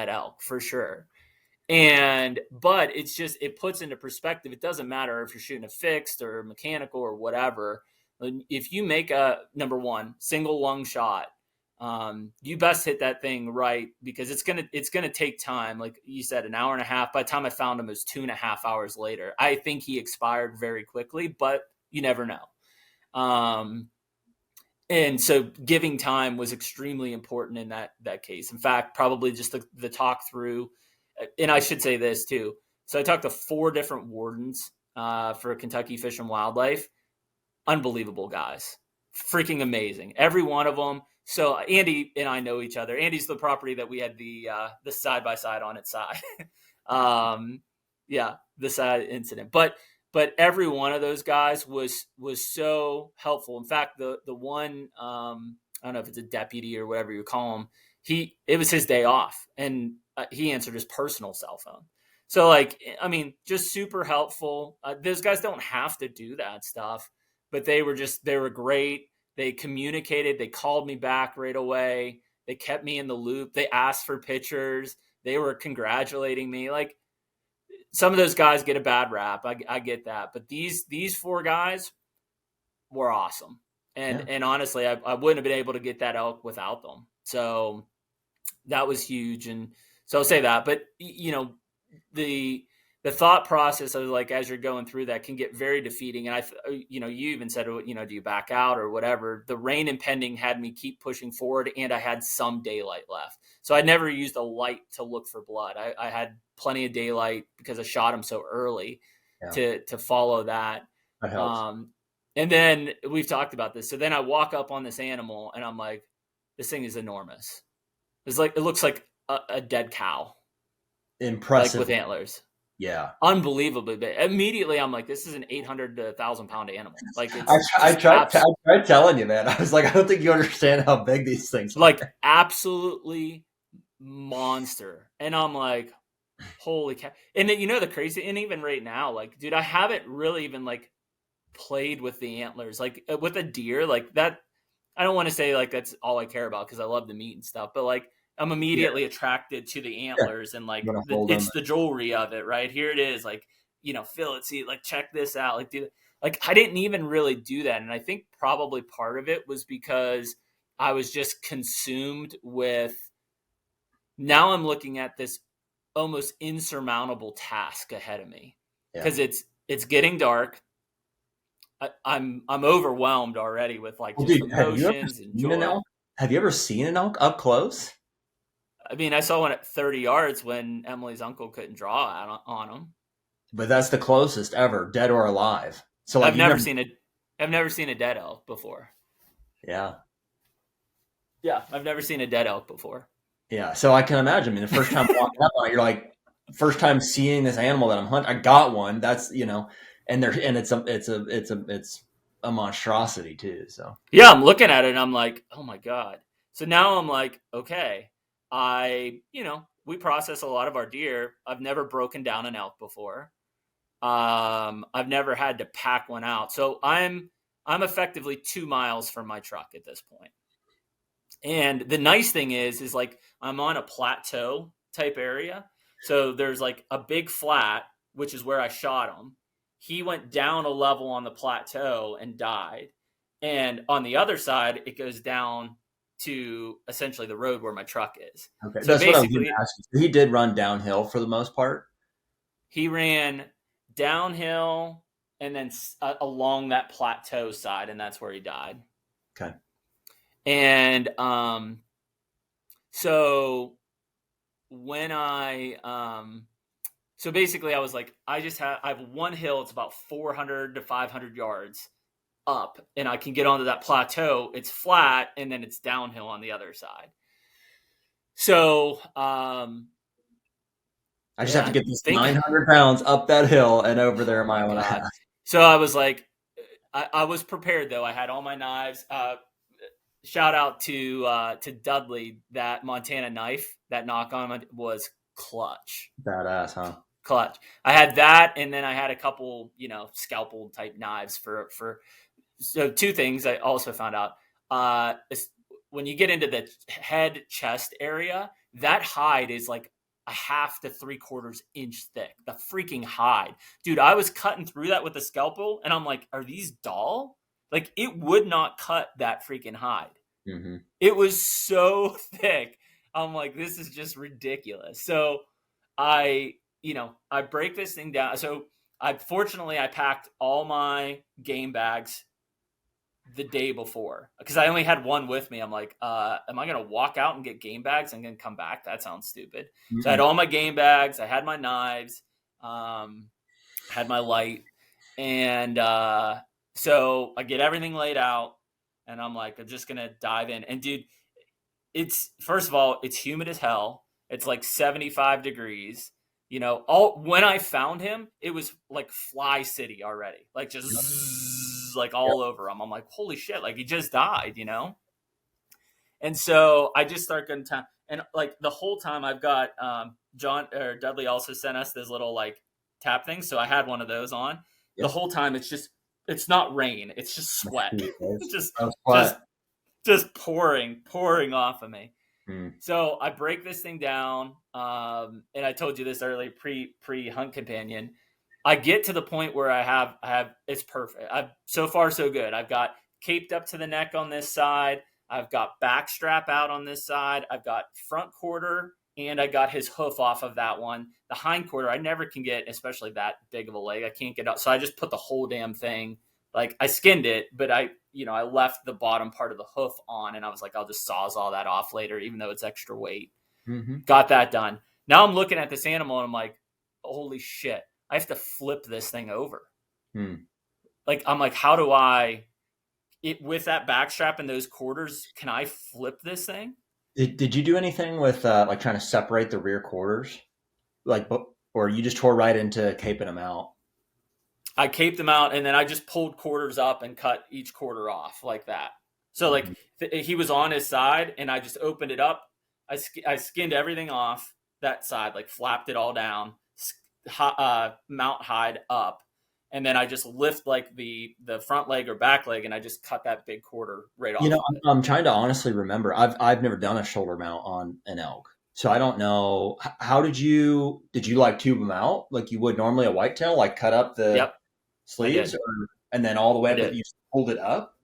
elk for sure. But it's just, it puts into perspective. It doesn't matter if you're shooting a fixed or mechanical or whatever. If you make a number one single lung shot, you best hit that thing right, because it's gonna take time. Like you said, an hour and a half. By the time I found him, it was 2.5 hours later. I think he expired very quickly, but you never know. And so giving time was extremely important in that case. In fact, probably just the talk through. And I should say this too. So I talked to 4 different wardens for Kentucky Fish and Wildlife. Unbelievable guys, freaking amazing, every one of them. So Andy and I know each other. Andy's the property that we had the side by side on its side. um, yeah, the side incident, but every one of those guys was so helpful. In fact, the one I don't know if it's a deputy or whatever you call him. It was his day off, and he answered his personal cell phone. So like, I mean, just super helpful. Those guys don't have to do that stuff, but they were great. They communicated. They called me back right away. They kept me in the loop. They asked for pictures. They were congratulating me. Like, some of those guys get a bad rap. I get that, but these 4 guys were awesome. Yeah. And honestly, I wouldn't have been able to get that elk without them. So that was huge. And so I'll say that. But the thought process of, like, as you're going through that, can get very defeating. And you even said, do you back out or whatever? The rain impending had me keep pushing forward, and I had some daylight left. So I never used a light to look for blood. I had plenty of daylight because I shot him so early to follow that. That helps. And then we've talked about this. So then I walk up on this animal and I'm like, this thing is enormous. It looks like a dead cow, Impressive. like with antlers. Yeah. Unbelievably big. Immediately, I'm like, this is an 800 to 1,000 pound animal. Like, I tried telling you, man. I was like, I don't think you understand how big these things are. Like, absolutely monster. And I'm like, holy cow. And then, the crazy, and even right now, like, dude, I haven't really even like played with the antlers, like with a deer like that. I don't want to say like that's all I care about, because I love the meat and stuff, but like, I'm immediately attracted to the antlers, and like it's the jewelry of it, right? Here it is, like, feel it, see, like, check this out, like, dude, like, I didn't even really do that. And I think probably part of it was because I was just consumed with, now I'm looking at this almost insurmountable task ahead of me, because it's getting dark. I'm overwhelmed already with like just emotions and joy. Have you ever seen an elk up close? I mean, I saw one at 30 yards when Emily's uncle couldn't draw on him. But that's the closest ever, dead or alive. So like, I've never seen a dead elk before. Yeah. Yeah, I've never seen a dead elk before. Yeah, so I can imagine. I mean, the first time walking up on it, you're like, first time seeing this animal that I'm hunting, I got one. That's, and it's a monstrosity too. So Yeah, I'm looking at it and I'm like, oh my God. So now I'm like, okay, we process a lot of our deer. I've never broken down an elk before. I've never had to pack one out. So I'm effectively 2 miles from my truck at this point. And the nice thing is like I'm on a plateau type area. So there's like a big flat, which is where I shot him. He went down a level on the plateau and died. And on the other side, it goes down to essentially the road where my truck is. okay, So that's what I was going basically, to ask you. He did run downhill for the most part. he ran downhill and then along that plateau side, and that's where he died. Okay. And so when so basically I was like, I have one hill. It's about 400 to 500 yards up, and I can get onto that plateau. It's flat, and then it's downhill on the other side. So I just have to get these 900 pounds up that hill and over there a mile and a half. So I was like, I was prepared though. I had all my knives. Shout out to Dudley. That Montana knife, that knock on was clutch. Badass, huh? Clutch. I had that, and then I had a couple, scalpel type knives for. So two things I also found out. When you get into the head chest area, that hide is like a 1/2 to 3/4 inch thick. The freaking hide, dude. I was cutting through that with a scalpel, and I'm like, are these dull? Like, it would not cut that freaking hide. Mm-hmm. It was so thick. I'm like, this is just ridiculous. So I break this thing down. So I packed all my game bags the day before because I only had one with me. I'm like, am I going to walk out and get game bags and then come back? That sounds stupid. Mm-hmm. So I had all my game bags. I had my knives, had my light. And so I get everything laid out and I'm like, I'm just going to dive in. And dude, first of all, it's humid as hell. It's like 75 degrees. When I found him, it was like Fly City already, like just like all over him. I'm like, holy shit, like he just died, And so I just start getting time, and like the whole time I've got Dudley also sent us this little like tap thing, so I had one of those on. Yep. The whole time it's not rain, it's just sweat, just pouring off of me. So I break this thing down, and I told you this earlier, pre hunt companion. I get to the point where I have it's perfect. So far so good. I've got caped up to the neck on this side. I've got back strap out on this side. I've got front quarter, and I got his hoof off of that one. The hind quarter I never can get, especially that big of a leg. I can't get out, so I just put the whole damn thing. Like I skinned it, but I left the bottom part of the hoof on, and I was like, I'll just sawzall that off later, even though it's extra weight. Mm-hmm. Got that done. Now I'm looking at this animal, and I'm like, holy shit, I have to flip this thing over. Like, I'm like, how do with that back strap and those quarters, can I flip this thing? Did you do anything with like trying to separate the rear quarters? Like, or you just tore right into caping them out? I caped them out, and then I just pulled quarters up and cut each quarter off like that. So like he was on his side, and I just opened it up. I skinned everything off that side, like flapped it all down, mount hide up, and then I just lift like the front leg or back leg, and I just cut that big quarter right off. I'm trying to honestly remember. I've never done a shoulder mount on an elk, so I don't know. How did you like tube them out like you would normally a whitetail, like cut up the sleeves, and then all the way up that you pulled it up?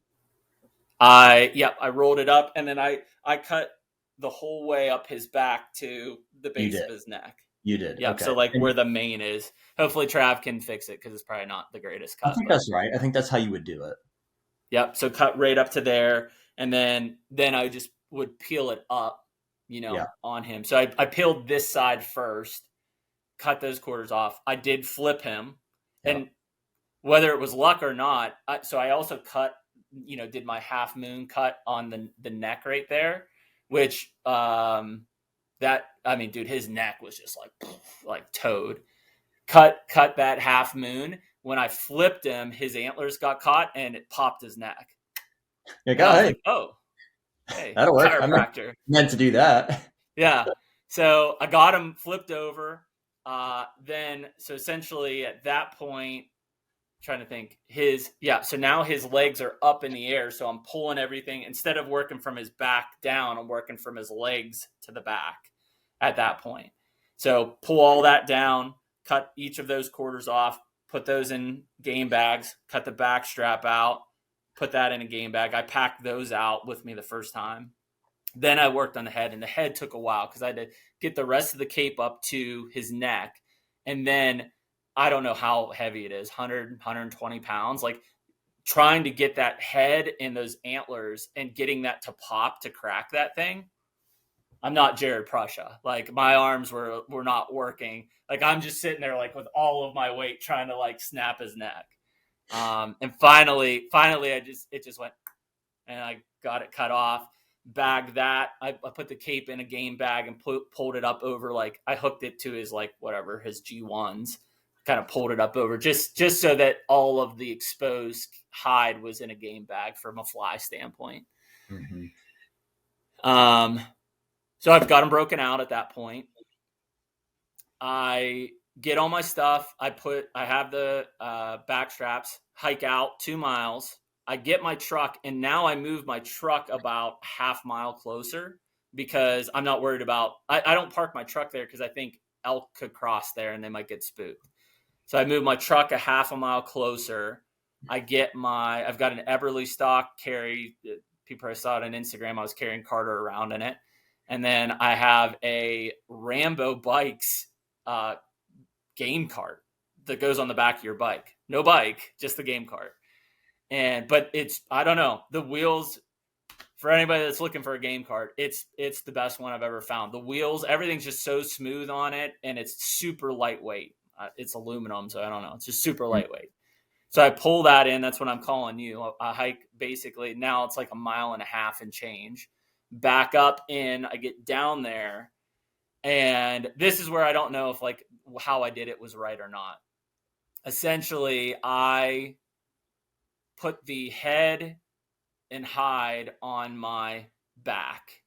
I rolled it up, and then I cut the whole way up his back to the base of his neck. You did. Yeah. Okay. So like where the mane is. Hopefully Trav can fix it because it's probably not the greatest cut. I think that's right. I think that's how you would do it. Yep. So cut right up to there, and then I just would peel it up, on him. So I peeled this side first, cut those quarters off. I did flip him, and whether it was luck or not, so I also cut, did my half moon cut on the neck right there, which dude, his neck was just like toad. Cut that half moon, when I flipped him, his antlers got caught and it popped his neck. Like, And I oh, was hey, like, oh, hey, that'll work. I'm chiropractor. meant to do that. Yeah. So I got him flipped over. So essentially at that point, trying to think so now his legs are up in the air. So I'm pulling everything instead of working from his back down, I'm working from his legs to the back at that point. So pull all that down, cut each of those quarters off, put those in game bags, cut the back strap out, put that in a game bag. I packed those out with me the first time. Then I worked on the head, and the head took a while because I had to get the rest of the cape up to his neck. And then I don't know how heavy it is, 100, 120 pounds, like trying to get that head and those antlers and getting that to pop to crack that thing. I'm not Jared Prussia. Like my arms were not working. Like I'm just sitting there like with all of my weight trying to like snap his neck. And finally it just went, and I got it cut off. Bagged that. I put the cape in a game bag and pulled it up over, like I hooked it to his like whatever his G1s, kind of pulled it up over just so that all of the exposed hide was in a game bag from a fly standpoint. Mm-hmm. So I've got them broken out at that point. I get all my stuff. I have the back straps, hike out 2 miles. I get my truck, and now I move my truck about half mile closer because I'm not worried about, I don't park my truck there because I think elk could cross there and they might get spooked. So I move my truck a half a mile closer. I've got an Eberly stock carry. People probably saw it on Instagram. I was carrying Carter around in it. And then I have a Rambo Bikes game cart that goes on the back of your bike. No bike, just the game cart. But I don't know, the wheels, for anybody that's looking for a game cart, it's the best one I've ever found. The wheels, everything's just so smooth on it, and it's super lightweight. It's aluminum, so I don't know. It's just super lightweight. So I pull that in. That's what I'm calling you. I hike basically, now it's like 1.5 miles and change. Back up in, I get down there, and this is where I don't know if like how I did it was right or not. Essentially, I put the head and hide on my back,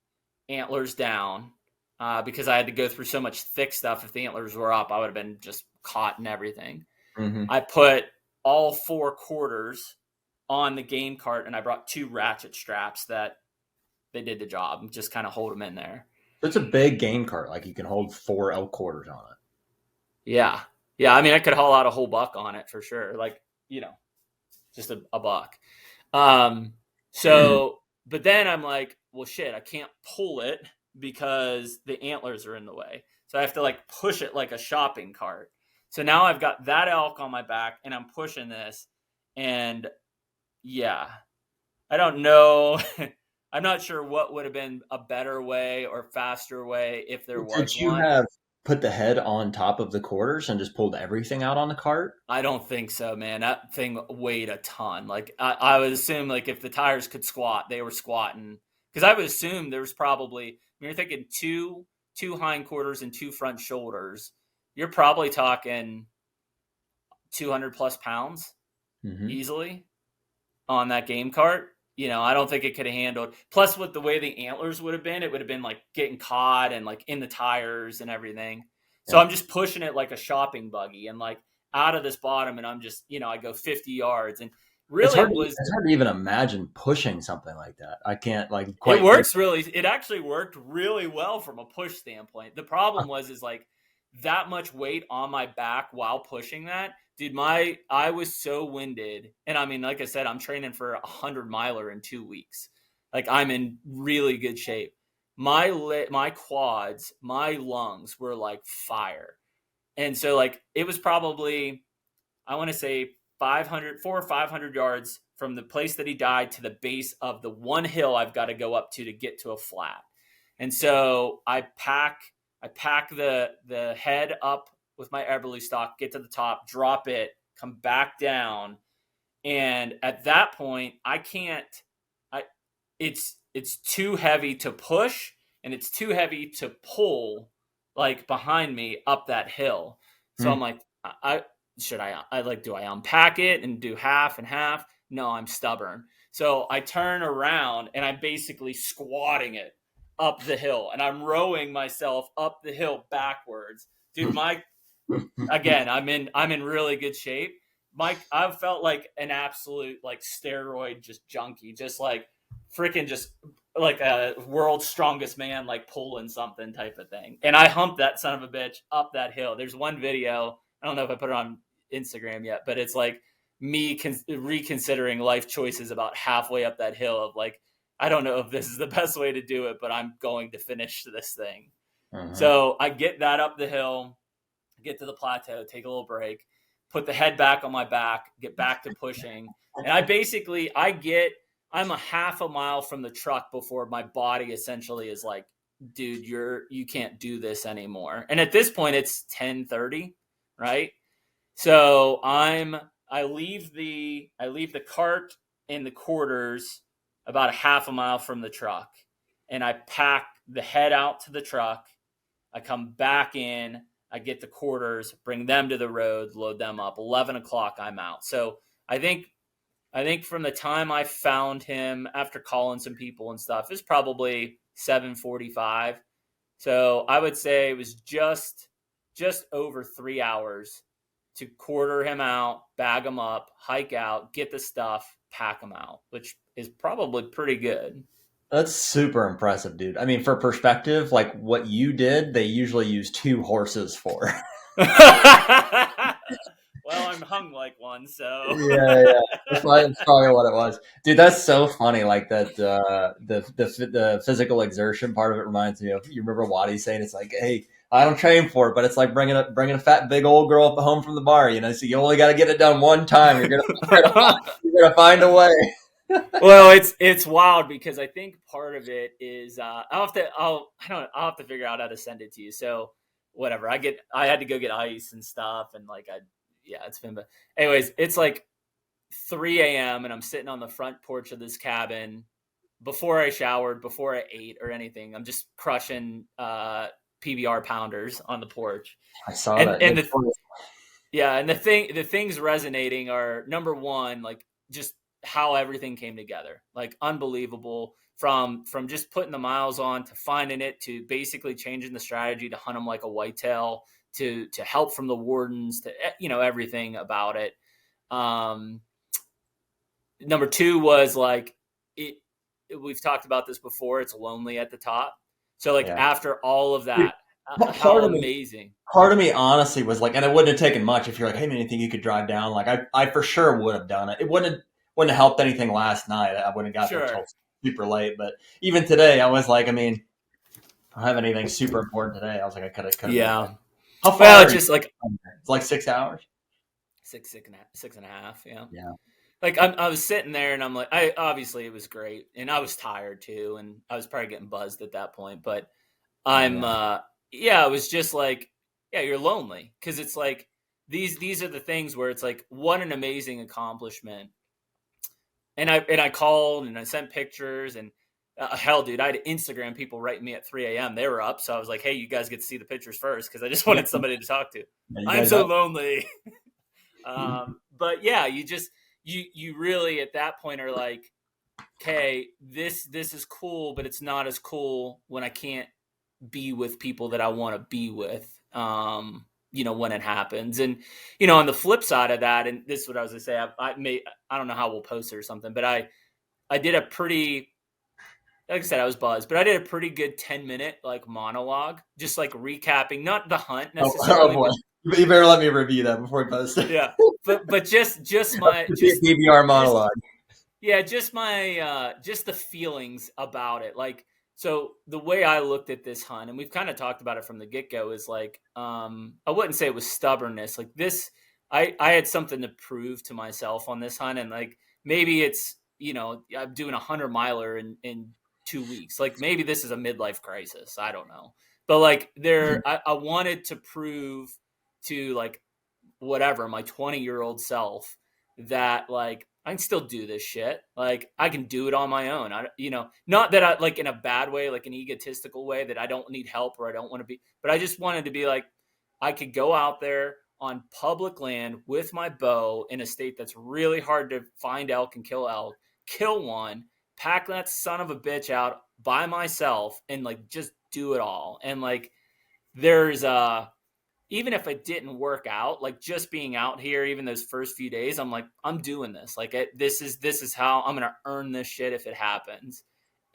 antlers down, because I had to go through so much thick stuff. If the antlers were up, I would have been just caught and everything. Mm-hmm. I put all 4 quarters on the game cart, and I brought 2 ratchet straps that they did the job and just kind of hold them in there. It's a big game cart. Like you can hold 4 elk quarters on it. Yeah. Yeah. I mean, I could haul out a whole buck on it for sure. Like, just a buck. But then I'm like, well, shit, I can't pull it because the antlers are in the way. So I have to like push it like a shopping cart. So now I've got that elk on my back and I'm pushing this. And yeah, I don't know. I'm not sure what would have been a better way or faster way if there was Did you one. have put the head on top of the quarters and just pulled everything out on the cart? I don't think so, man. That thing weighed a ton. Like I would assume, like if the tires could squat, they were squatting. Because I would assume there was probably, when you're thinking two hindquarters and 2 front shoulders, you're probably talking 200 plus pounds easily on that game cart. I don't think it could have handled. Plus, with the way the antlers would have been, it would have been like getting caught and like in the tires and everything. So yeah. I'm just pushing it like a shopping buggy and like out of this bottom, and I'm just, I go 50 yards, and really it's hard to even imagine pushing something like that. I can't like quite. It actually worked really well from a push standpoint. The problem is like that much weight on my back while pushing that. Dude, I was so winded. And I mean, like I said, I'm training for a 100-miler in 2 weeks. Like I'm in really good shape. My quads, my lungs were like fire. And so like, it was probably, I want to say 400 or 500 yards from the place that he died to the base of the one hill I've got to go up to get to a flat. And so I pack the head up with my Eberly stock, get to the top, drop it, come back down. And at that point, it's too heavy to push and it's too heavy to pull like behind me up that hill. So I'm like, do I unpack it and do half and half? No, I'm stubborn. So I turn around and I'm basically squatting it up the hill, and I'm rowing myself up the hill backwards. Dude, again, I'm in really good shape. Mike, I felt like an absolute like steroid just junkie, just like freaking just like a world's strongest man, like pulling something type of thing. And I humped that son of a bitch up that hill. There's one video, I don't know if I put it on Instagram yet, but it's like me reconsidering life choices about halfway up that hill of like, I don't know if this is the best way to do it, but I'm going to finish this thing. So I get that up the hill, get to the plateau, take a little break, put the head back on my back, get back to pushing. And I'm a half a mile from the truck before my body essentially is like, dude, you can't do this anymore. And at this point it's 10:30, right? So I leave the cart and the quarters about a half a mile from the truck, and I pack the head out to the truck. I come back in, I get the quarters, bring them to the road, load them up. 11 o'clock, I'm out. So I think from the time I found him after calling some people and stuff, it's probably 7:45. So I would say it was just over 3 hours to quarter him out, bag him up, hike out, get the stuff, pack him out, which is probably pretty good. That's super impressive, dude. I mean, for perspective, like what you did, they usually use 2 horses for. Well, I'm hung like one, so Yeah. That's probably what it was, dude. That's so funny. Like that, the physical exertion part of it reminds me of. You remember Waddy saying, "It's like, hey, I don't train for it, but it's like bringing a fat big old girl up home from the bar. You know, so you only got to get it done one time. You're gonna find a way." Well, it's wild because I think part of it is I'll have to figure out how to send it to you. So whatever, I had to go get ice and stuff, and like it's been. But anyways, it's like 3 a.m. and I'm sitting on the front porch of this cabin before I showered, before I ate or anything. I'm just crushing PBR pounders on the porch. I saw and, that. And the things resonating are, number one, like just how everything came together, like unbelievable, from just putting the miles on to finding it to basically changing the strategy to hunt them like a whitetail to help from the wardens to everything about it. Number two was like we've talked about this before, it's lonely at the top, so like after all of that, how amazing. Part of me honestly was like, and it wouldn't have taken much if you're like, hey man, you think you could drive down? Like I for sure would have done it. It wouldn't have helped anything last night. I wouldn't have got there until super late. But even today, I was like, I mean, I don't have anything super important today. I was like, I could have. Yeah. How far? Well, it's just like it's like 6 hours. Six and a half. Yeah. Yeah. Like I was sitting there and I'm like, obviously it was great, and I was tired too, and I was probably getting buzzed at that point. But it was just like, you're lonely because it's like these are the things where it's like, what an amazing accomplishment. And I called and I sent pictures, and hell, dude, I had Instagram people writing me at 3 a.m. They were up, so I was like, hey, you guys get to see the pictures first because I just wanted somebody to talk to. I'm so lonely. But yeah, you really at that point are like, okay, this is cool, but it's not as cool when I can't be with people that I want to be with, when it happens. And, on the flip side of that, and this is what I was going to say, I don't know how we'll post it or something, but I did a pretty, like I said, I was buzzed, but I did a pretty good 10-minute like monologue, just like recapping, not the hunt necessarily. You better let me review that before we post it. Yeah. But just my PBR monologue. Just my just the feelings about it. Like, so the way I looked at this hunt, and we've kind of talked about it from the get-go, is like I wouldn't say it was stubbornness. Like this, I had something to prove to myself on this hunt, and like maybe it's I'm doing 100-miler in 2 weeks. Like maybe this is a midlife crisis. I don't know, but like I wanted to prove to like whatever my 20-year-old self that like I can still do this shit. Like I can do it on my own. Not that I like in a bad way, like an egotistical way that I don't need help or I don't want to be, but I just wanted to be like, I could go out there on public land with my bow in a state that's really hard to find elk and kill one, pack that son of a bitch out by myself, and like just do it all. And like there's even if it didn't work out, like just being out here, even those first few days, I'm like, I'm doing this. Like this is how I'm gonna earn this shit if it happens.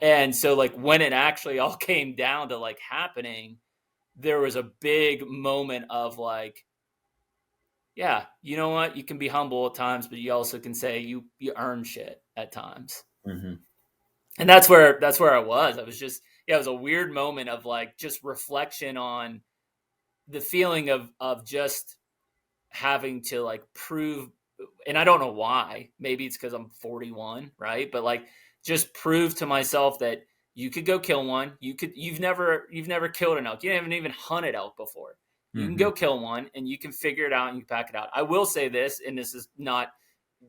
And so like when it actually all came down to like happening, there was a big moment of like, yeah, you know what? You can be humble at times, but you also can say you earn shit at times. Mm-hmm. And that's where I was. I was just, yeah, it was a weird moment of like just reflection on the feeling of just having to like prove, and I don't know why. Maybe it's because I'm 41, right? But like just prove to myself that you could go kill one. You've never killed an elk. You haven't even hunted elk before. You can go kill one and you can figure it out and you can pack it out. I will say this, and this is not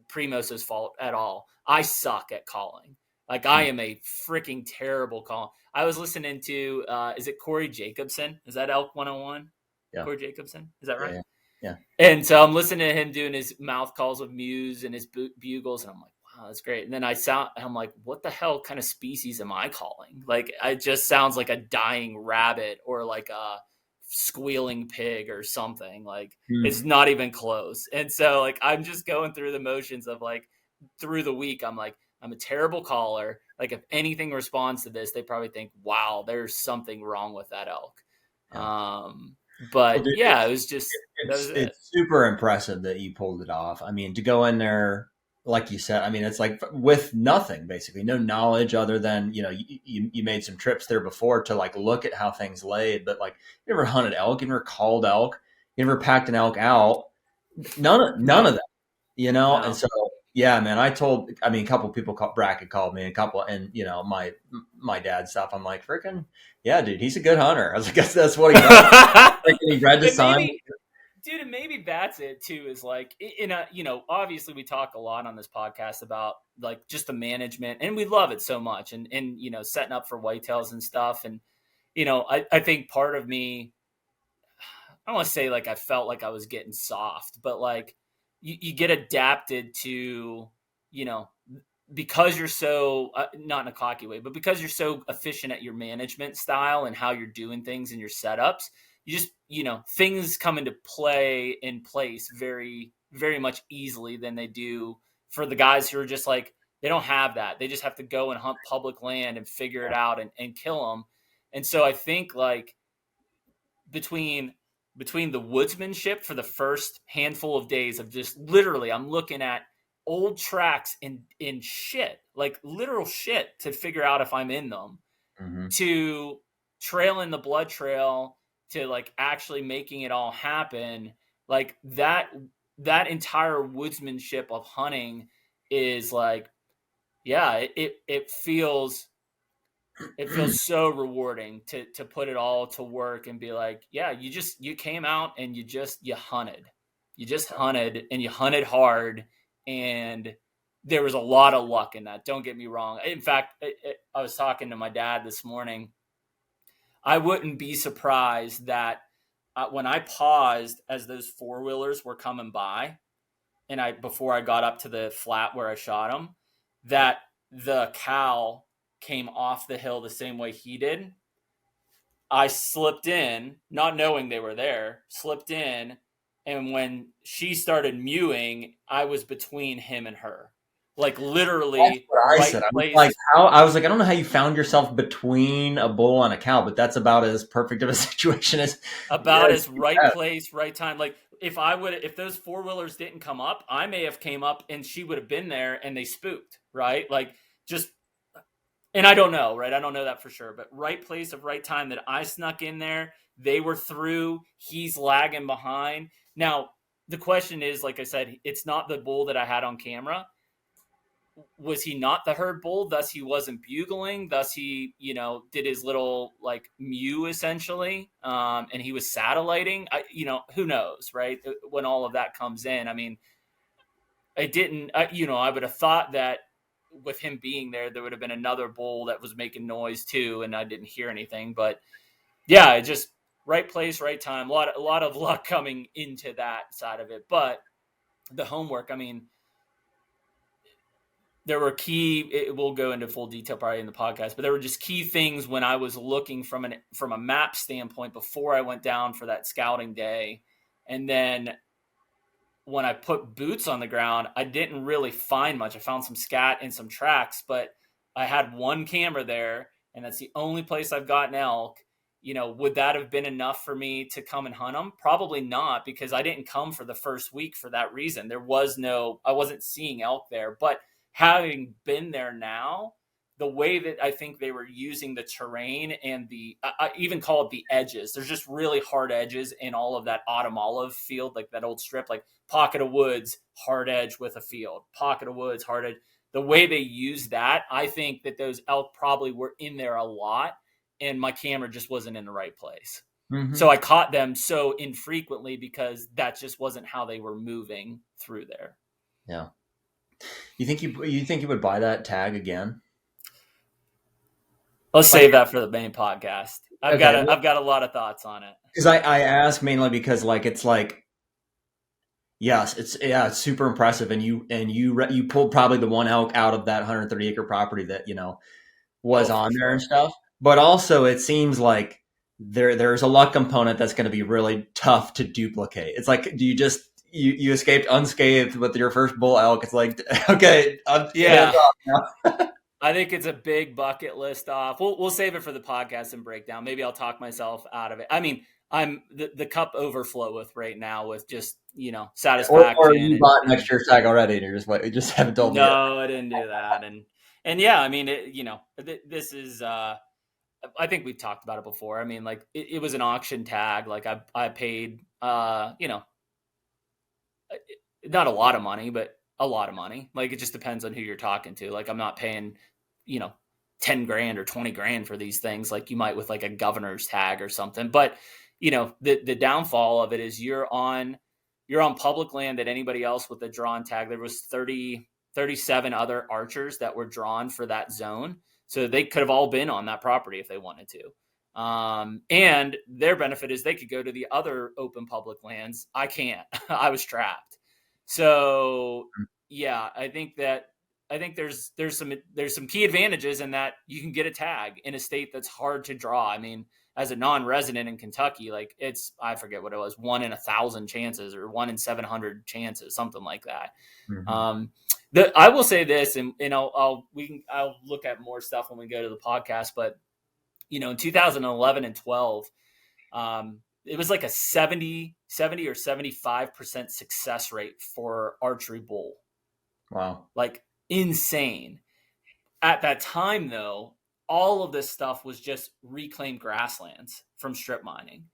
Primos's fault at all. I suck at calling. Like I am a freaking terrible call. I was listening to, is it Corey Jacobson? Is that Elk 101? Yeah. Corey Jacobson? Is that right? Yeah. And so I'm listening to him doing his mouth calls with mews and his bugles. And I'm like, wow, that's great. And then I'm like, what the hell kind of species am I calling? Like, it just sounds like a dying rabbit or like a squealing pig or something. Like it's not even close. And so like, I'm just going through the motions of like, through the week, I'm like, I'm a terrible caller. Like if anything responds to this, they probably think, wow, there's something wrong with that elk. Yeah. But well, dude, yeah, it was just, it's super impressive that you pulled it off. I mean, to go in there, like you said, I mean, it's like with nothing, basically, no knowledge other than, you made some trips there before to like look at how things laid, but like you never hunted elk, you never called elk, you never packed an elk out, none of that, No. And so, yeah, man, a couple of people Brackett called me, and my dad stuff. I'm like, freaking, yeah, dude, he's a good hunter. I was like, I guess that's what he does. He read the sign. Dude, and maybe that's it too, is like obviously we talk a lot on this podcast about like just the management, and we love it so much, and setting up for whitetails and stuff. And I think part of me, I don't want to say like I felt like I was getting soft, but like you get adapted to, because you're so not in a cocky way, but because you're so efficient at your management style and how you're doing things in your setups, you just, things come into in place very, very much easily than they do for the guys who are just like, they don't have that. They just have to go and hunt public land and figure it out and kill them. And so I think like between the woodsmanship for the first handful of days of just literally, I'm looking at old tracks in shit, like literal shit, to figure out if I'm in them, to trailing the blood trail, to like actually making it all happen. Like that entire woodsmanship of hunting is like, yeah, it feels so rewarding to put it all to work and be like, yeah, you came out and you hunted. You just hunted, and you hunted hard, and there was a lot of luck in that. Don't get me wrong. In fact, I was talking to my dad this morning. I wouldn't be surprised that when I paused as those four-wheelers were coming by, and before I got up to the flat where I shot them, that the cow came off the hill the same way he did. I slipped in, not knowing they were there, slipped in, and when she started mewing, I was between him and her. Like literally, that's what I right said. place. I was like, I don't know how you found yourself between a bull and a cow, but that's about as perfect of a situation as Right place, right time. Like if those four-wheelers didn't come up, I may have came up and she would have been there and they spooked, right? Like just, and I don't know, right? I don't know that for sure, but right place of right time that I snuck in there, they were through, he's lagging behind. Now, the question is, like I said, it's not the bull that I had on camera. Was he not the herd bull? Thus he wasn't bugling. Thus he, did his little like mew essentially. And he was satelliting. Who knows, right? When all of that comes in, I mean, I would have thought that with him being there would have been another bull that was making noise too. And I didn't hear anything, but yeah, right place, right time. A lot of luck coming into that side of it. But the homework, I mean, there were we'll go into full detail probably in the podcast, but there were just key things when I was looking from a map standpoint before I went down for that scouting day. And then when I put boots on the ground, I didn't really find much. I found some scat and some tracks, but I had one camera there, and that's the only place I've gotten elk. Would that have been enough for me to come and hunt them? Probably not, because I didn't come for the first week for that reason. I wasn't seeing elk there. But having been there now, the way that I think they were using the terrain and I even call it the edges. There's just really hard edges in all of that autumn olive field, like that old strip, like pocket of woods, hard edge with a field, pocket of woods, hard edge. The way they use that, I think that those elk probably were in there a lot, and my camera just wasn't in the right place. Mm-hmm. So I caught them so infrequently because that just wasn't how they were moving through there. Yeah. You think you would buy that tag again? Let's save that for the main podcast. I've got a lot of thoughts on it. Because I ask mainly because yes, it's super impressive, and you pulled probably the one elk out of that 130 acre property that was on there and stuff. But also, it seems like there's a luck component that's going to be really tough to duplicate. It's like, do you just you escaped unscathed with your first bull elk? It's like, okay, yeah. I think it's a big bucket list off. We'll save it for the podcast and breakdown. Maybe I'll talk myself out of it. I mean, I'm the cup overfloweth right now with just satisfaction. Or you bought next year's tag already, and you just haven't told me. No, I didn't do that. And yeah, I mean, this is. I think we've talked about it before. I mean, like it was an auction tag. Like I paid, not a lot of money, but a lot of money. Like it just depends on who you're talking to. Like I'm not paying, 10 grand or 20 grand for these things like you might with like a governor's tag or something. But, the downfall of it is you're on public land that anybody else with a drawn tag. There was 37 other archers that were drawn for that zone. So they could have all been on that property if they wanted to. And their benefit is they could go to the other open public lands. I can't. I was trapped. So yeah, I think there's some key advantages in that you can get a tag in a state that's hard to draw. I mean, as a non-resident in Kentucky, like I forget what it was, 1 in 1,000 chances or 1 in 700 chances, something like that. Mm-hmm. I will say this, and I'll look at more stuff when we go to the podcast, but in 2011 and 12, it was like a 70 or 75% success rate for archery bull. Wow. Like insane. At that time, though, all of this stuff was just reclaimed grasslands from strip mining.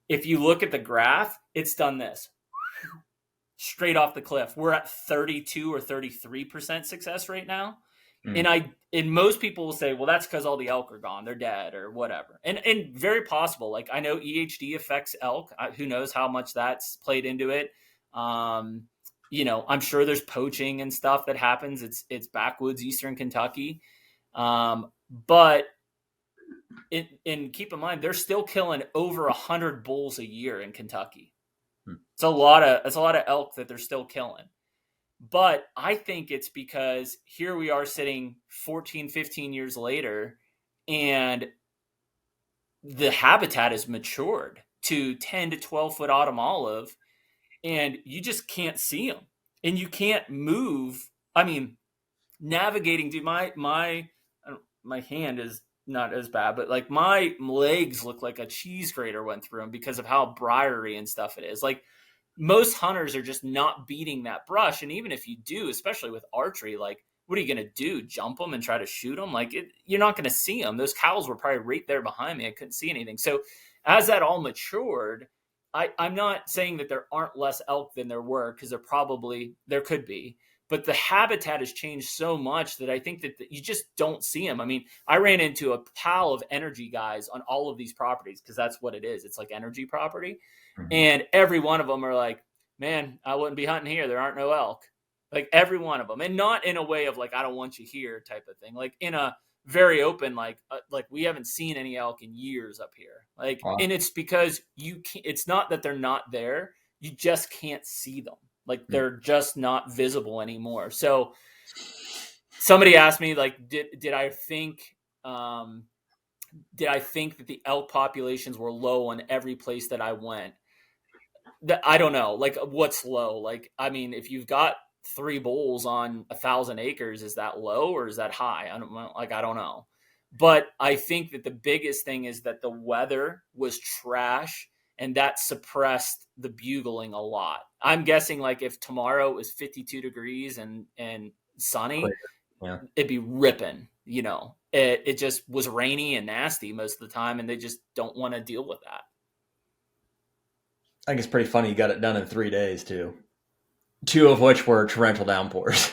If you look at the graph, it's done this. Straight off the cliff. We're at 32 or 33% success rate now. And most people will say, well, that's because all the elk are gone. They're dead or whatever. And very possible. Like I know EHD affects elk. Who knows how much that's played into it. I'm sure there's poaching and stuff that happens. It's backwoods, Eastern Kentucky. But keep in mind, they're still killing over 100 bulls a year in Kentucky. It's a lot of elk that they're still killing. But I think it's because here we are sitting 14, 15 years later, and the habitat is matured to 10 to 12 foot autumn olive, and you just can't see them. And you can't move. I mean, navigating, dude, my hand is not as bad, but like my legs look like a cheese grater went through them because of how briary and stuff it is. Like most hunters are just not beating that brush. And even if you do, especially with archery, like what are you going to do? Jump them and try to shoot them? Like you're not going to see them. Those cows were probably right there behind me. I couldn't see anything. So as that all matured, I'm not saying that there aren't less elk than there were, because there could be. But the habitat has changed so much that I think that you just don't see them. I mean, I ran into a pile of energy guys on all of these properties because that's what it is. It's like energy property. Mm-hmm. And every one of them are like, man, I wouldn't be hunting here. There aren't no elk. Like every one of them. And not in a way of like, I don't want you here type of thing. Like in a very open, like we haven't seen any elk in years up here. Like, Wow. and it's because you can't, it's not that they're not there. You just can't see them. Like, they're just not visible anymore. So somebody asked me, like, did I think that the elk populations were low on every place that I went? I don't know. Like, what's low? Like, I mean, if you've got 3 bulls on 1,000 acres, is that low or is that high? I don't know. But I think that the biggest thing is that the weather was trash, and that suppressed the bugling a lot. I'm guessing, like, if tomorrow was 52 degrees and sunny, Yeah. it'd be ripping. It just was rainy and nasty most of the time, and they just don't want to deal with that. I think it's pretty funny you got it done in 3 days too. 2 of which were torrential downpours.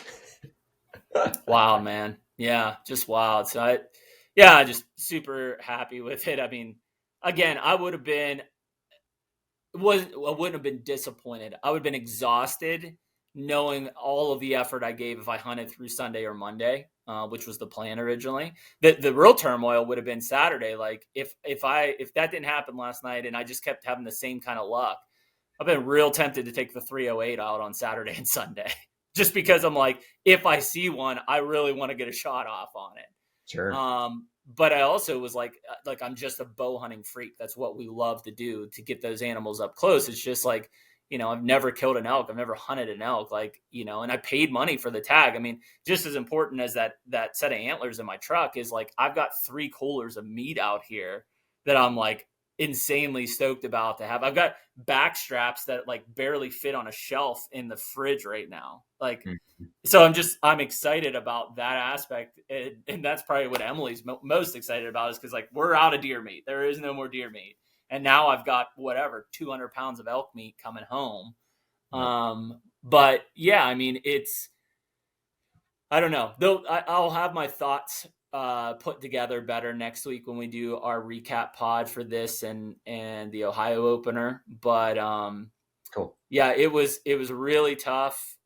Wild, man. Yeah, just wild. So just super happy with it. I mean, again, I wouldn't have been disappointed. I would have been exhausted knowing all of the effort I gave if I hunted through Sunday or Monday, which was the plan originally. The real turmoil would have been Saturday. Like, if that didn't happen last night and I just kept having the same kind of luck, I've been real tempted to take the 308 out on Saturday and Sunday, just because I'm like, if I see one, I really want to get a shot off on it. Sure. But I also was like I'm just a bow hunting freak. That's what we love to do, to get those animals up close. It's just like, I've never killed an elk. I've never hunted an elk, and I paid money for the tag. I mean, just as important as that set of antlers in my truck is, like, I've got 3 coolers of meat out here that I'm like insanely stoked about to have. I've got back straps that like barely fit on a shelf in the fridge right now. Like, so I'm excited about that aspect. And that's probably what Emily's most excited about, is because, like, we're out of deer meat. There is no more deer meat. And now I've got 200 pounds of elk meat coming home. But yeah, I mean, I don't know. I'll have my thoughts put together better next week when we do our recap pod for this and the Ohio opener. But cool. Yeah, it was really tough.